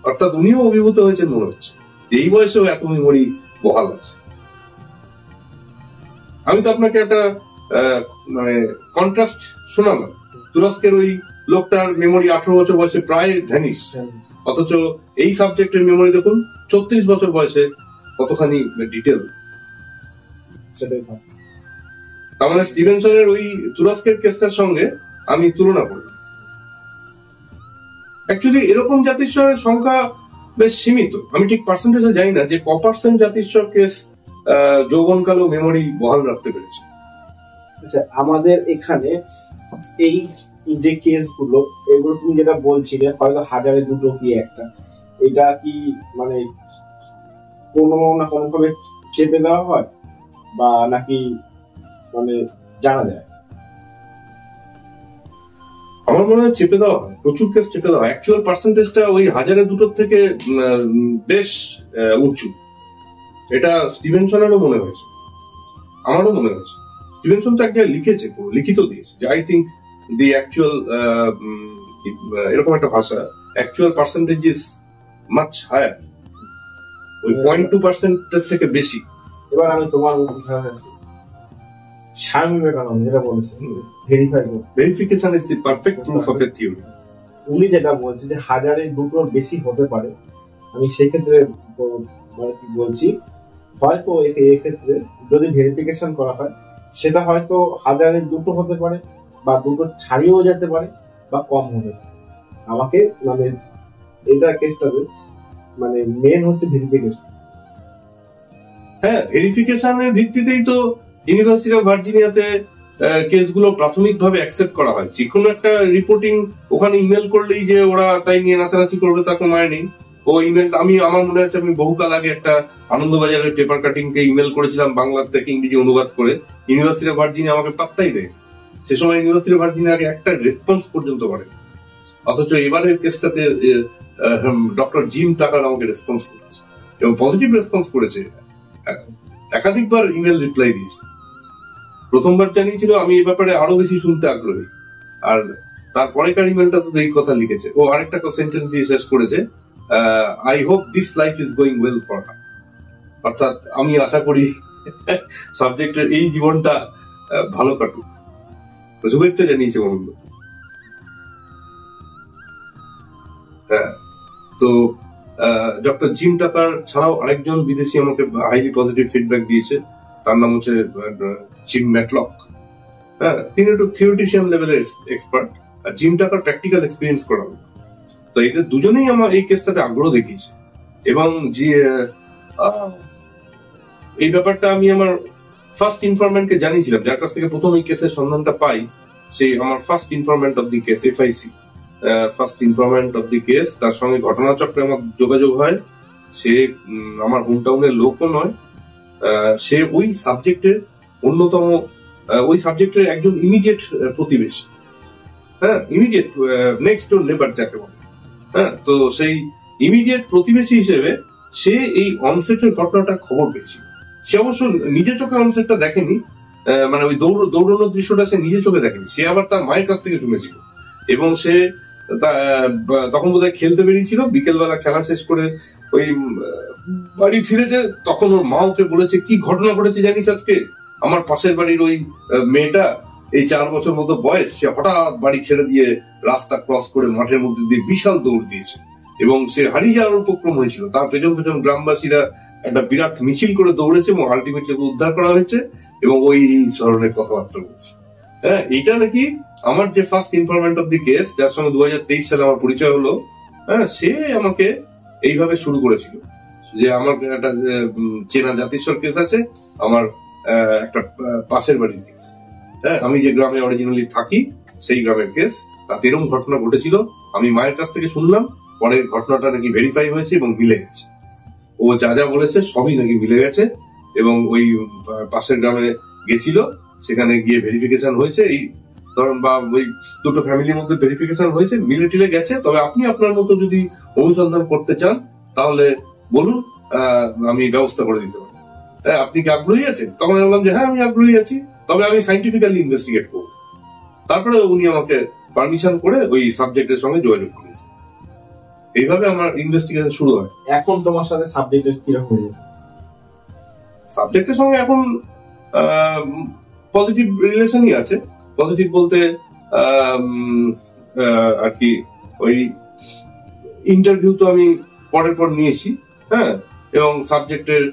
অর্থাৎ উনিও অভিভূত হয়েছেন মনে হচ্ছে, এই বয়সেও এত মেমোরি বহাল আছে। আমি তো আপনাকে একটা মানে কন্ট্রাস্ট শোনালাম, তুরস্কের ওই লোকটার মেমোরি 18 বছর বয়সে প্রায় ভ্যানিশ, অথচ এই সাবজেক্টের মেমোরি দেখুন 34 বছর বয়সে কতখানি ডিটেল। তার মানে স্টিভেনসনের ওই তুরস্কের কেসটার সঙ্গে আমি তুলনা করলাম। অ্যাকচুয়ালি এরকম জাতিস্বরের সংখ্যা বেশ সীমিত, আমি ঠিক পার্সেন্টেজে জানি না যে ক% জাতিস্বর কেস যৌবনকালেও মেমোরি বহাল রাখতে পেরেছে।
আচ্ছা, আমাদের এখানে এই যে কেসগুলো, এগুলো তুমি যেটা বলছিলে হয়তো 1000-এ 2 কি একটা, এটা কি মানে কোনো না কোনো ভাবে চেপে দেওয়া হয় বা নাকি মানে জানা যায়?
আমার মনে হয় চেপে দেওয়া হয়, প্রচুর কেস চেপে দেওয়া হয়। অ্যাকচুয়াল পার্সেন্টেজটা ওই 1000-এ 2 থেকে বেশ উঁচু, এটা স্টিভেনসনেরও মনে হয়েছে, আমারও মনে হয়েছে। স্টিভেনসন তো একটা লিখেছে, পুরো লিখিত দিয়েছে যে আই থিঙ্ক দি অ্যাকচুয়াল, এরকম একটা ভাষা, actual percentage is much higher, ওই 0.2% থেকে বেশি।
এবার আমি তোমার স্বামী বিবেকানন্দ যেটা বলেছেন,
verification is the perfect proof of A theory,
উনি যেটা বলছে যে 1000-এ 2 বেশি হতে পারে, আমি সেই ক্ষেত্রে কি বলছি, হয়তো এক্ষেত্রে যদি ভেরিফিকেশন করা হয় সেটা হয়তো 1000-এ 2 হতে পারে বা 2 ছাড়িয়েও যেতে পারে বা কম হবে। আমাকে মানে এটা কেসটাতে মানে মেন হচ্ছে ভেরিফিকেশন।
হ্যাঁ, ভেরিফিকেশনের ভিত্তিতেই তো ইউনিভার্সিটি অফ ভার্জিনিয়াতে কেসগুলো প্রাথমিকভাবে অ্যাকসেপ্ট করা হয়। যে কোনো একটা রিপোর্টিং ওখানে ইমেল করলেই যে ওরা তাই নিয়ে নাচানাচি করবে তা কোনো মানে নেই। ও ইমেল, আমার মনে আছে আমি বহুকাল আগে একটা আনন্দবাজারের পেপার কাটিং কে ইমেল করেছিলাম বাংলা থেকে ইংরেজি অনুবাদ করে, ইউনিভার্সিটি অফ ভার্জিনিয়া আমাকে পাত্তাই দেয়। সে সময় ইউনিভার্সিটি অফ ভার্জিনিয়া আগে একটা রেসপন্স পর্যন্ত করে, অথচ এবারের কেসটাতে ডক্টর জিম টাকার আমাকে রেসপন্স করেছে এবং পজিটিভ রেসপন্স করেছে, একাধিকবার ইমেল রিপ্লাই দিয়েছে। প্রথমবার জানিয়েছিল আমি এই ব্যাপারে আরো বেশি শুনতে আগ্রহী, আর তারপরেকার ইমেলটা তো এই কথা লিখেছে। ও আরেকটা সেন্টেন্স দিয়ে শেষ করেছে, I hope this life is going well for her, অর্থাৎ আমি আশা করি সাবজেক্টের এই জীবনটা ভালো কাটুক, শুভেচ্ছা জানিয়েছে বন্ধু। হ্যাঁ, তো ডক্টর জিম টাকার ছাড়াও আরেকজন বিদেশি আমাকে হাইলি পজিটিভ ফিডব্যাক দিয়েছে, তার নাম হচ্ছে জিম ম্যাটলক। হ্যাঁ, তিনি একটু থিওরিটিশিয়ান লেভেলের এক্সপার্ট, আর জিম টাকার প্র্যাকটিক্যাল এক্সপিরিয়েন্স করা হোক। তো এদের দুজনেই আমার এই কেসটাতে আগ্রহ দেখিয়েছে এবং যে এই ব্যাপারটা আমি আমার ফার্স্ট ইনফরমেন্টকে জানিয়েছিলাম, যার কাছ থেকে প্রথম এই কেসের সন্ধানটা পাই, সেই আমার first informant of the case, FIC first informant of the case, তার সঙ্গে ঘটনাচক্রে আমার যোগাযোগ হয়। সে আমার হোম টাউনের লোকও নয়, সে ওই সাবজেক্টের অন্যতম, ওই সাবজেক্টের একজন ইমিডিয়েট প্রতিবেশী। হ্যাঁ, ইমিডিয়েট নেক্সট ডোর নেবার যাকে বলে। হ্যাঁ, তো সেই ইমিডিয়েট প্রতিবেশী হিসেবে সে এই অনসেটের ঘটনাটার খবর পেয়েছিল। সে অবশ্য নিজে চোখে অনসেটটা দেখেনি, মানে ওই দৌড়ানোর দৃশ্যটা সে নিজে চোখে দেখেনি, সে আবার তার মায়ের কাছ থেকে শুনেছিল। এবং সে তখন বোধহয় খেলতে বেরিয়েছিল, বিকেলবেলা খেলা শেষ করে ওই বাড়ি ফিরেছে, তখন ওর মা ওকে বলেছে, কি ঘটনা ঘটেছে জানিস আজকে? আমার পাশের বাড়ির ওই মেয়েটা, এই 4 বছর মতো বয়স, সে হঠাৎ বাড়ি ছেড়ে দিয়ে রাস্তা ক্রস করে মাঠের মধ্যে দিয়ে বিশাল দৌড় দিয়েছে এবং সে হারিয়ে যাওয়ার উপক্রম হয়েছিল। তার পেছন পেছন গ্রামবাসীরা একটা বিরাট মিছিল করে দৌড়েছে এবং আলটিমেটলি উদ্ধার করা হয়েছে এবং ওই ধরনের কথাবার্তা বলছে। হ্যাঁ, এইটা নাকি আমার যে first informant of the case, যার সঙ্গে 2023 সালে আমার পরিচয় হলো, হ্যাঁ, সে আমাকে এইভাবে শুরু করেছিল যে আমার একটা চেনা জাতিস্বর কেস আছে, আমার একটা পাশের বাড়ির কেস, হ্যাঁ, আমি যে গ্রামে অরিজিনালি থাকি সেই গ্রামের কেস, তাতে এরকম ঘটনা ঘটেছিল। আমি মায়ের কাছ থেকে শুনলাম, পরে ঘটনাটা নাকি ভেরিফাই হয়েছে এবং মিলে গেছে। ও যা যা বলেছে সবই নাকি মিলে গেছে এবং ওই পাশের গ্রামে গেছিল, সেখানে গিয়ে ভেরিফিকেশন হয়েছে, এই ধরুন বা ওই দুটো ফ্যামিলির মধ্যে ভেরিফিকেশন হয়েছে, মিলে টিলে গেছে। তবে আপনি আপনার মতো যদি অনুসন্ধান করতে চান তাহলে বলুন, আমি ব্যবস্থা করে দিতে পারি। আপনি কি আগ্রহী আছেন? তখন আমি বললাম যে হ্যাঁ, আমি আগ্রহী আছি, তবে আমি সাইন্টিফিক্যালি ইনভেস্টিগেট করব। তারপরে উনি আমাকে পারমিশন করে ওই সাবজেক্টের সঙ্গে যোগাযোগ করেন। এইভাবে আমার ইনভেস্টিগেশন শুরু হয়।
এখন তোমার সাথে সাবজেক্টের কিরকম?
সাবজেক্টের সঙ্গে এখন পজিটিভ রিলেশনই আছে। পজিটিভ বলতে আর কি, ওই ইন্টারভিউ তো আমি পরের পর নিয়েছি, হ্যাঁ, এবং সাবজেক্টের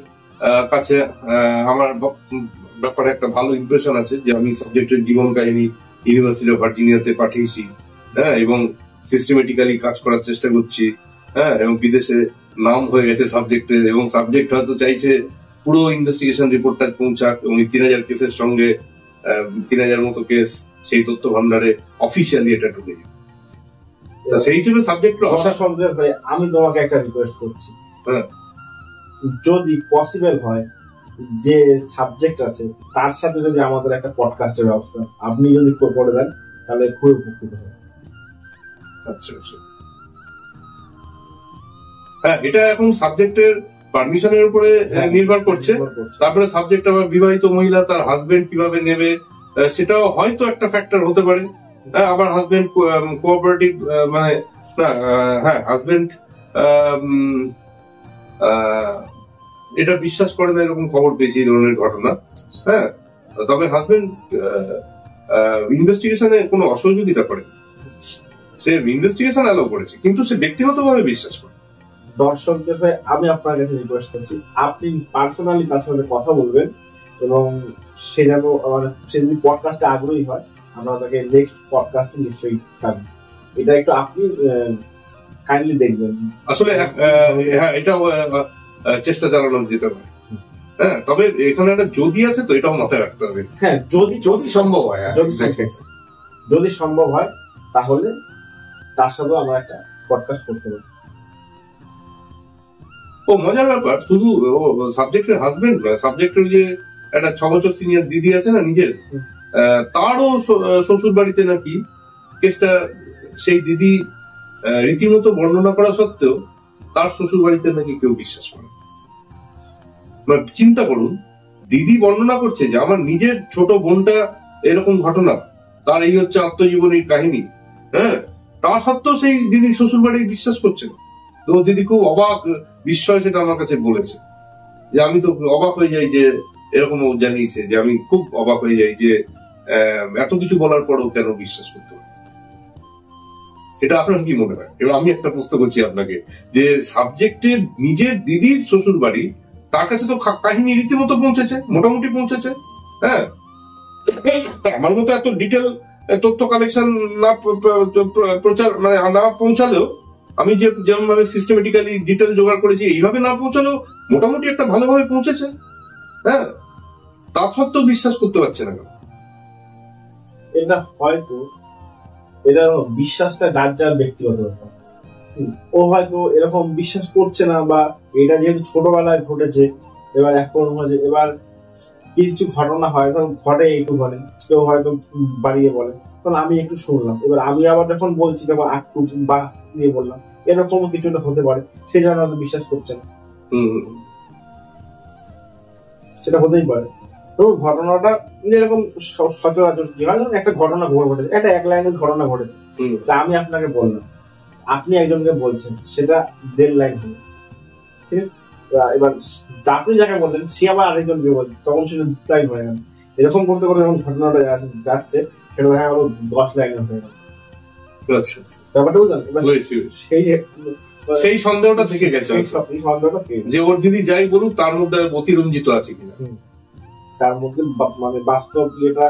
কাছে আমার ব্যাপারে একটা ভালো ইমপ্রেশন আছে যে আমি সাবজেক্টের জীবন কাহিনী ইউনিভার্সিটি অফ ভার্জিনিয়াতে পাঠিয়েছি, হ্যাঁ, এবং সিস্টেমেটিক্যালি কাজ করার চেষ্টা করছি, হ্যাঁ, এবং বিদেশে নাম হয়ে গেছে সাবজেক্টের, এবং সাবজেক্ট হয়তো চাইছে পুরো ইনভেস্টিগেশন রিপোর্টটা পৌঁছাক এবং 3000 কেসের সঙ্গে 3000 মতো কেস সেই তথ্য ভান্ডারে অফিসিয়ালি এটা ঢুকে যায়। সেই হিসেবে সাবজেক্ট
আমি তোমাকে একটা রিকোয়েস্ট করছি, যদি পসিবল হয় যে সাবজেক্ট আছে তার সাথে যদি আমাদের একটা পডকাস্টের ব্যবস্থা আপনি যদি করে দেন তাহলে খুবই উপকৃত হবে।
আচ্ছা আচ্ছা, হ্যাঁ, এটা এখন সাবজেক্টের পারমিশনের উপরে নির্ভর করছে। তারপরে সাবজেক্ট আবার বিবাহিত মহিলা, তার হাজবেন্ড কিভাবে নেবে সেটাও হয়তো একটা ফ্যাক্টর হতে পারে। আবার হাজবেন্ড কোঅপারেটিভ, মানে না, হ্যাঁ, হাজবেন্ড এটা বিশ্বাস করে না, এরকম খবর পেয়েছি এই ধরনের ঘটনা। হ্যাঁ, তবে হাজবেন্ড ইনভেস্টিগেশনে কোনো অসহযোগিতা করে, সে ইনভেস্টিগেশন অ্যালাউ করেছে, কিন্তু সে ব্যক্তিগতভাবে বিশ্বাস করে।
দর্শকদের হয়ে আমি আপনার কাছে রিকোয়েস্ট করছি, আপনি পার্সোনালি তার সাথে কথা বলবেন এবং সে যেন, সে যদি পডকাস্টে আগ্রহী হয় আমরা তাকে নেক্সট পডকাস্টে নিশ্চয়ই পাবো। এটা একটু আপনি কাইন্ডলি দেখবেন।
আসলে হ্যাঁ, এটাও চেষ্টা চালানো যেতে পারে। হ্যাঁ, তবে এখানে একটা যদি আছে, তো এটাও মাথায় রাখতে হবে।
হ্যাঁ, যদি
সম্ভব হয়,
যদি সম্ভব হয় তাহলে তার সাথে আমরা একটা পডকাস্ট করতে পারি।
ও মজার ব্যাপার, শুধু সাবজেক্টের হাজবেন্ড নয়, সাবজেক্টের যে একটা 6 বছর সিনিয়র দিদি আছে না নিজের, তারও শ্বশুর বাড়িতে নাকি কেসটা, সেই দিদি রীতিমতো বর্ণনা করা সত্ত্বেও তার শ্বশুর বাড়িতে নাকি কেউ বিশ্বাস করে। চিন্তা করুন, দিদি বর্ণনা করছে যে আমার নিজের ছোট বোনটা এরকম ঘটনা, তার এই হচ্ছে আত্মজীবনীর কাহিনী, হ্যাঁ, তা সত্ত্বেও সেই দিদি শ্বশুর বাড়ি বিশ্বাস করছে না। তো দিদি খুব অবাক বিস্ময় সেটা আমার কাছে বলেছে, যে আমি তো অবাক হয়ে যাই যে এরকম জানিয়েছে, যে আমি খুব অবাক হয়ে যাই যে এত কিছু বলার পরেও কেন বিশ্বাস করতে পারে। সেটা আপনার কি মনে হয়? এবার আমি একটা প্রশ্ন করছি আপনাকে, যে সাবজেক্টের নিজের দিদির শ্বশুর বাড়ি, তার কাছে তো কাহিনী রীতিমতো পৌঁছেছে, মোটামুটি পৌঁছেছে, হ্যাঁ, আমার মতো এত ডিটেল তথ্য কালেকশন না প্রচার, মানে না পৌঁছালেও, আমি যেমন ভাবে সিস্টেমেটিক্যালি ডিটেল জোগাড় করেছি, এইভাবে না পৌঁছালেও মোটামুটি একটা ভালোভাবে পৌঁছেছে, হ্যাঁ, তা সত্ত্বেও বিশ্বাস করতে পারছে না।
এটা হয়তো, এটা বিশ্বাসটা যার যার ব্যক্তিগত ব্যাপার। ও হয়তো এরকম বিশ্বাস করছে না, বা এটা যেহেতু ছোটবেলায় ঘটেছে, এবার এখন এবার কিছু ঘটনা হয় ঘটে, একটু বলে, কেউ হয়তো বাড়িয়ে বলে, তখন আমি একটু শুনলাম, এবার আমি আবার যখন বলছি তখন একটু বা নিয়ে বললাম, এরকম কিছুটা হতে পারে, সেই জন্য আমি বিশ্বাস করছে না। সেটা হতেই পারে। তো ঘটনাটা এরকম সচরাচর কি হয়, একটা ঘটনা ঘটেছে, একটা এক লাইনের ঘটনা ঘটেছে, আমি আপনাকে বললাম, আপনি একজনকে বলছেন, সেটা 1.5 লাইন হলো, ঠিক আছে? এবার আপনি যাকে বলছেন সে আবার আরেকজনকে বলছে, তখন সেটা 2 লাইন হয়ে গেল। এরকম করতে করতে যখন ঘটনাটা যাচ্ছে, সেটা দেখা গেল 10 লাইনের হয়ে গেল। ব্যাপারটা বুঝলেন?
সেই সন্দেহটা থেকে গেছে যে ওর যদি যাই বলুক তার মধ্যে অতিরঞ্জিত আছে কিনা,
তার মধ্যে মানে বাস্তব ইয়েটা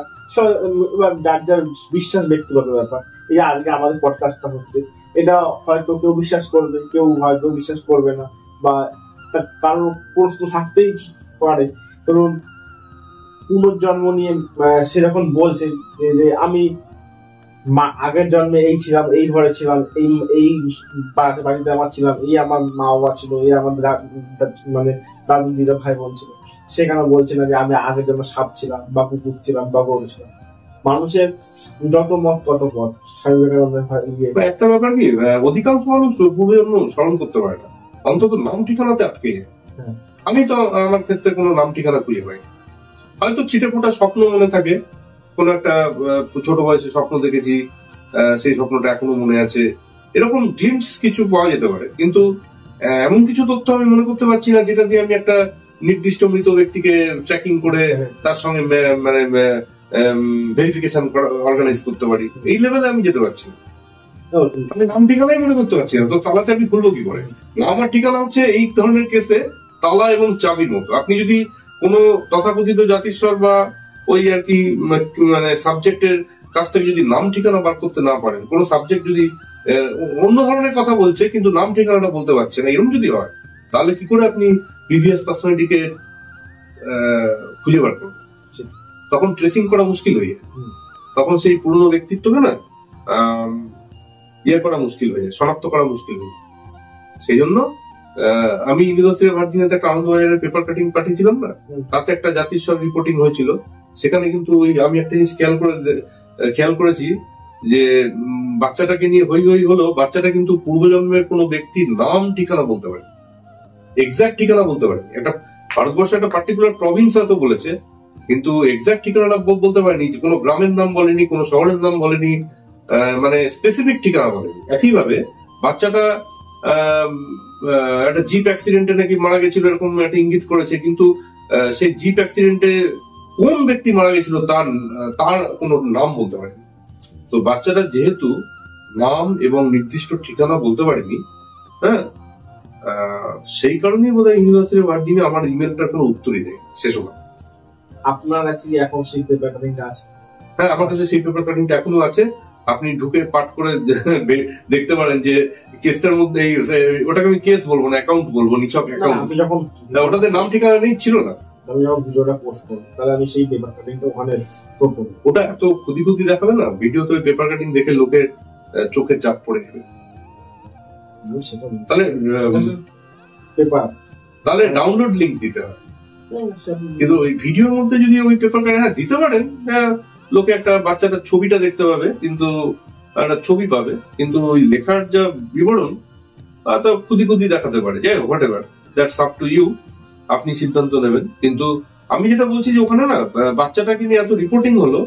যার যার বিশ্বাস ব্যক্তিগত ব্যাপার। এই আজকে আমাদের পডকাস্টটা হচ্ছে, এটা হয়তো কেউ বিশ্বাস করবে, কেউ হয়তো বিশ্বাস করবে না, বা কারোর প্রশ্ন থাকতেই পারে। ধরুন পুনর্জন্ম নিয়ে সেরকম বলছে যে আমি আগের জন্মে এই ছিলাম, এই ঘরে ছিলাম, এই বাড়িতে আমার ছিলাম, এই আমার মা বাবা ছিল, এই আমার মানে দাদু দিদা ভাই বোন ছিল। সেখানে বলছে না যে আমি আগের জন্য সাপ ছিলাম বা কুকুর ছিলাম বা গরু ছিলাম। মানুষের যত মত তত পথ।
একটা ব্যাপার কি, অধিকাংশ মানুষ পূর্বজন্ম স্মরণ করতে পারে না, অন্তত নাম ঠিকানাতে আটকে যায়। আমি তো আমার ক্ষেত্রে কোনো নাম ঠিকানা খুঁজে পাই, হয়তো ছিটে ফোটা স্বপ্ন মনে থাকে, কোন একটা ছোট বয়সে স্বপ্ন দেখেছি, সেই স্বপ্নটা এখনো মনে আছে, এরকম গ্লিম্পস কিছু পাওয়া যেতে পারে। কিন্তু এমন কিছু তথ্য আমি মনে করতে পারছি না যেটা দিয়ে আমি একটা নির্দিষ্ট মৃত ব্যক্তিকে ট্র্যাকিং করে তার সঙ্গে মানে ভেরিফিকেশন অর্গানাইজ করতে পারি, এই লেভেলে আমি যেতে পারছি না। আমি নাম ঠিকানাই মনে করতে পারছি না, তো তালা চাবি খুলবো কি করে? আমার ঠিকানা হচ্ছে এই ধরনের কেসে তালা এবং চাবির মতো। আপনি যদি কোনো তথাকথিত জাতিস্বর বা ওই আর কি মানে সাবজেক্টের কাছ থেকে যদি নাম ঠিকানা বার করতে না পারেন, কোন সাবজেক্ট যদি অন্য ধরনের কথা বলছে কিন্তু নাম ঠিকানাটা বলতে পারছে না, এরকম যদি হয়, তাহলে কি করে আপনি প্রিভিয়াস পার্সোনালিটিকে খুঁজে বার করবেন? তখন ট্রেসিং করা মুশকিল হয়ে যায়, তখন সেই পুরনো ব্যক্তিত্বকে না ইয়ে করা মুশকিল হয়ে যায়, শনাক্ত করা মুশকিল হয়ে যায়। সেই জন্য আমি ইউনিভার্সিটি অফ ভার্জিনিয়াতে একটা আনন্দবাজারের পেপার কাটিং পাঠিয়েছিলাম না, তাতে একটা জাতিস্বর রিপোর্টিং হয়েছিল। সেখানে কিন্তু আমি একটা জিনিস খেয়াল করেছি যে বাচ্চাটাকে নিয়ে হই হই হলো, বাচ্চাটা কিন্তু পূর্বজন্মের কোনো ব্যক্তির নাম ঠিকানা বলতে পারে, এক্সাক্ট ঠিকানা বলতে পারে। একটা ভারতবর্ষে একটা পার্টিকুলার প্রভিন্স হয়তো বলেছে, কিন্তু এক্সাক্ট ঠিকানাটা বলতে পারেনি, যে কোনো গ্রামের নাম বলেনি, কোনো শহরের নাম বলেনি, মানে স্পেসিফিক ঠিকানা বলেনি। একইভাবে বাচ্চাটা একটা জিপ অ্যাক্সিডেন্টে নাকি মারা গেছিল এরকম একটা ইঙ্গিত করেছে, কিন্তু সেই জিপ অ্যাক্সিডেন্টে কোন ব্যক্তি মারা গেছিল তার কোনো নাম বলতে পারেনি। তো বাচ্চাটা যেহেতু নাম এবং নির্দিষ্ট ঠিকানা বলতে পারেনি, হ্যাঁ, সেই কারণেই বোধহয় ইউনিভার্সিটি অফ ভার্জিনিয়া আমার ইমেলটার কোনো উত্তরই দেয় শেষ হলো।
আপনার কাছে এখন সেই পেপার কাটিংটা আছে?
হ্যাঁ, আমার কাছে সেই পেপার কাটিংটা এখনো আছে। আপনি ঢুকে পাঠ করে দেখতে পারেন যে কেসটার মধ্যে, ওটাকে আমি কেস বলবো না, অ্যাকাউন্ট বলবো, নিছক অ্যাকাউন্ট। ওটাতে নাম ঠিকানা নেই, ছিল না।
আমি যখন ভিডিওটা পোস্ট করব, তাহলে আমি সেই পেপার কাটিংটা ওখানে স্টোর করব।
ওটা এত খুদি দেখাবে না ভিডিওতে, ওই পেপার কাটিং দেখে লোকের চোখে চাপ পড়ে যাবে। তাহলে ডাউনলোড লিংক দিতে হবে, কিন্তু ওই ভিডিওর মধ্যে যদি ওই পেপার কাটিং দিতে পারেন, লোকে একটা বাচ্চাটার ছবিটা দেখতে পাবে, কিন্তু একটা ছবি পাবে, কিন্তু ওই লেখার যা বিবরণ তা খুদি দেখাতে পারে। যাই হোক, whatever, that's up to you, আপনি সিদ্ধান্ত নেবেন। কিন্তু আমি যেটা বলছি যে ওখানে না বাচ্চাটাকে নিয়ে এত রিপোর্টিং হলো,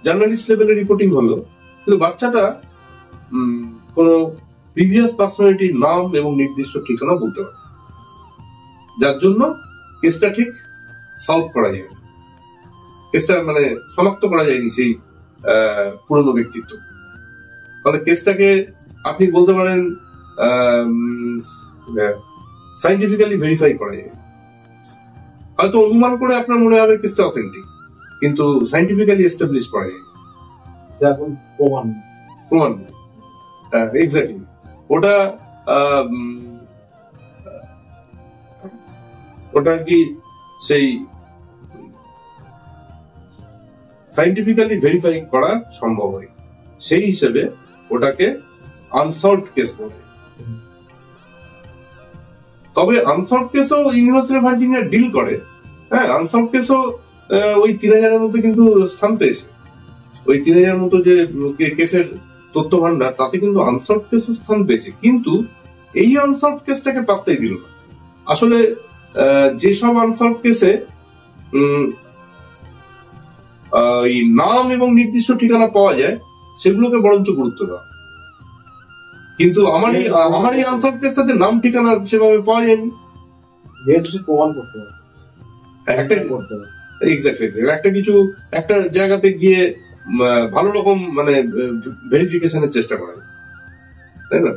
জার্নালিস্ট লেভেলে রিপোর্টিং হলো, কিন্তু বাচ্চাটা কোন প্রিভিয়াস পার্সোনালিটির নাম এবং নির্দিষ্ট ঠিকানা বলতে পারে, যার জন্য কেসটা ঠিক সলভ করা যায়, কেসটা মানে শনাক্ত করা যায়নি সেই পুরনো ব্যক্তিত্ব। তাহলে কেসটাকে আপনি বলতে পারেন সাইন্টিফিক্যালি ভেরিফাই করা যায়। হয়তো অনুমান করে আপনার মনে হবে কেসটা অথেন্টিক, কিন্তু সাইন্টিফিক্যালি এস্টাবলিশ করা যায়,
যেমন
প্রমাণ। এক্স্যাক্টলি, ওটা কি সেই সাইন্টিফিক্যালি ভেরিফাই করা সম্ভব হয়, সেই হিসেবে ওটাকে আনসলভড কেস বলে। তবে আনসলভড কেসও ইউনিভার্সিটি অফ ভার্জিনিয়া ডিল করে। হ্যাঁ, আনসলভড কেসও ওই 3000-এর মধ্যে কিন্তু স্থান পেয়েছে। ওই 3000 মতো যে কেসের তথ্য ভান্ডার, তাতে কিন্তু আনসলভ কেসের স্থান পেয়েছে, কিন্তু এই আনসলভ কেসটাকে পাত্তাই দিল না। আসলে যেসব আনসলভ কেসে নাম এবং নির্দিষ্ট ঠিকানা পাওয়া যায় সেগুলোকে বরঞ্চ গুরুত্ব দেওয়া। কিন্তু আমার এই আনসলভ কেসটাতে নাম ঠিকানা সেভাবে পাওয়া যায়নি।
প্রমাণ করতে হবে,
একটা জায়গাতে গিয়ে ভালো রকম মানে ভেরিফিকেশনের চেষ্টা করা যায়, তাই না?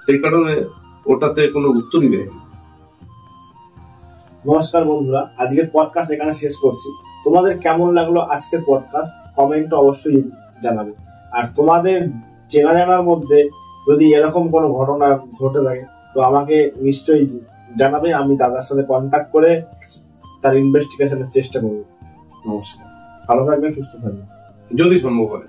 সেই কারণে ওটাতে কোনো উত্তরই দেয়নি।
নমস্কার বন্ধুরা, আজকের পডকাস্ট এখানে শেষ করছি। তোমাদের কেমন লাগলো আজকের পডকাস্ট কমেন্ট অবশ্যই জানাবে। আর তোমাদের চেনা জানার মধ্যে যদি এরকম কোনো ঘটনা ঘটে থাকে তো আমাকে নিশ্চয়ই জানাবে, আমি দাদার সাথে কন্ট্যাক্ট করে তার ইনভেস্টিগেশনের চেষ্টা করব। নমস্কার, ভালো থাকবেন, সুস্থ থাকবেন
যদি সম্ভব হয়।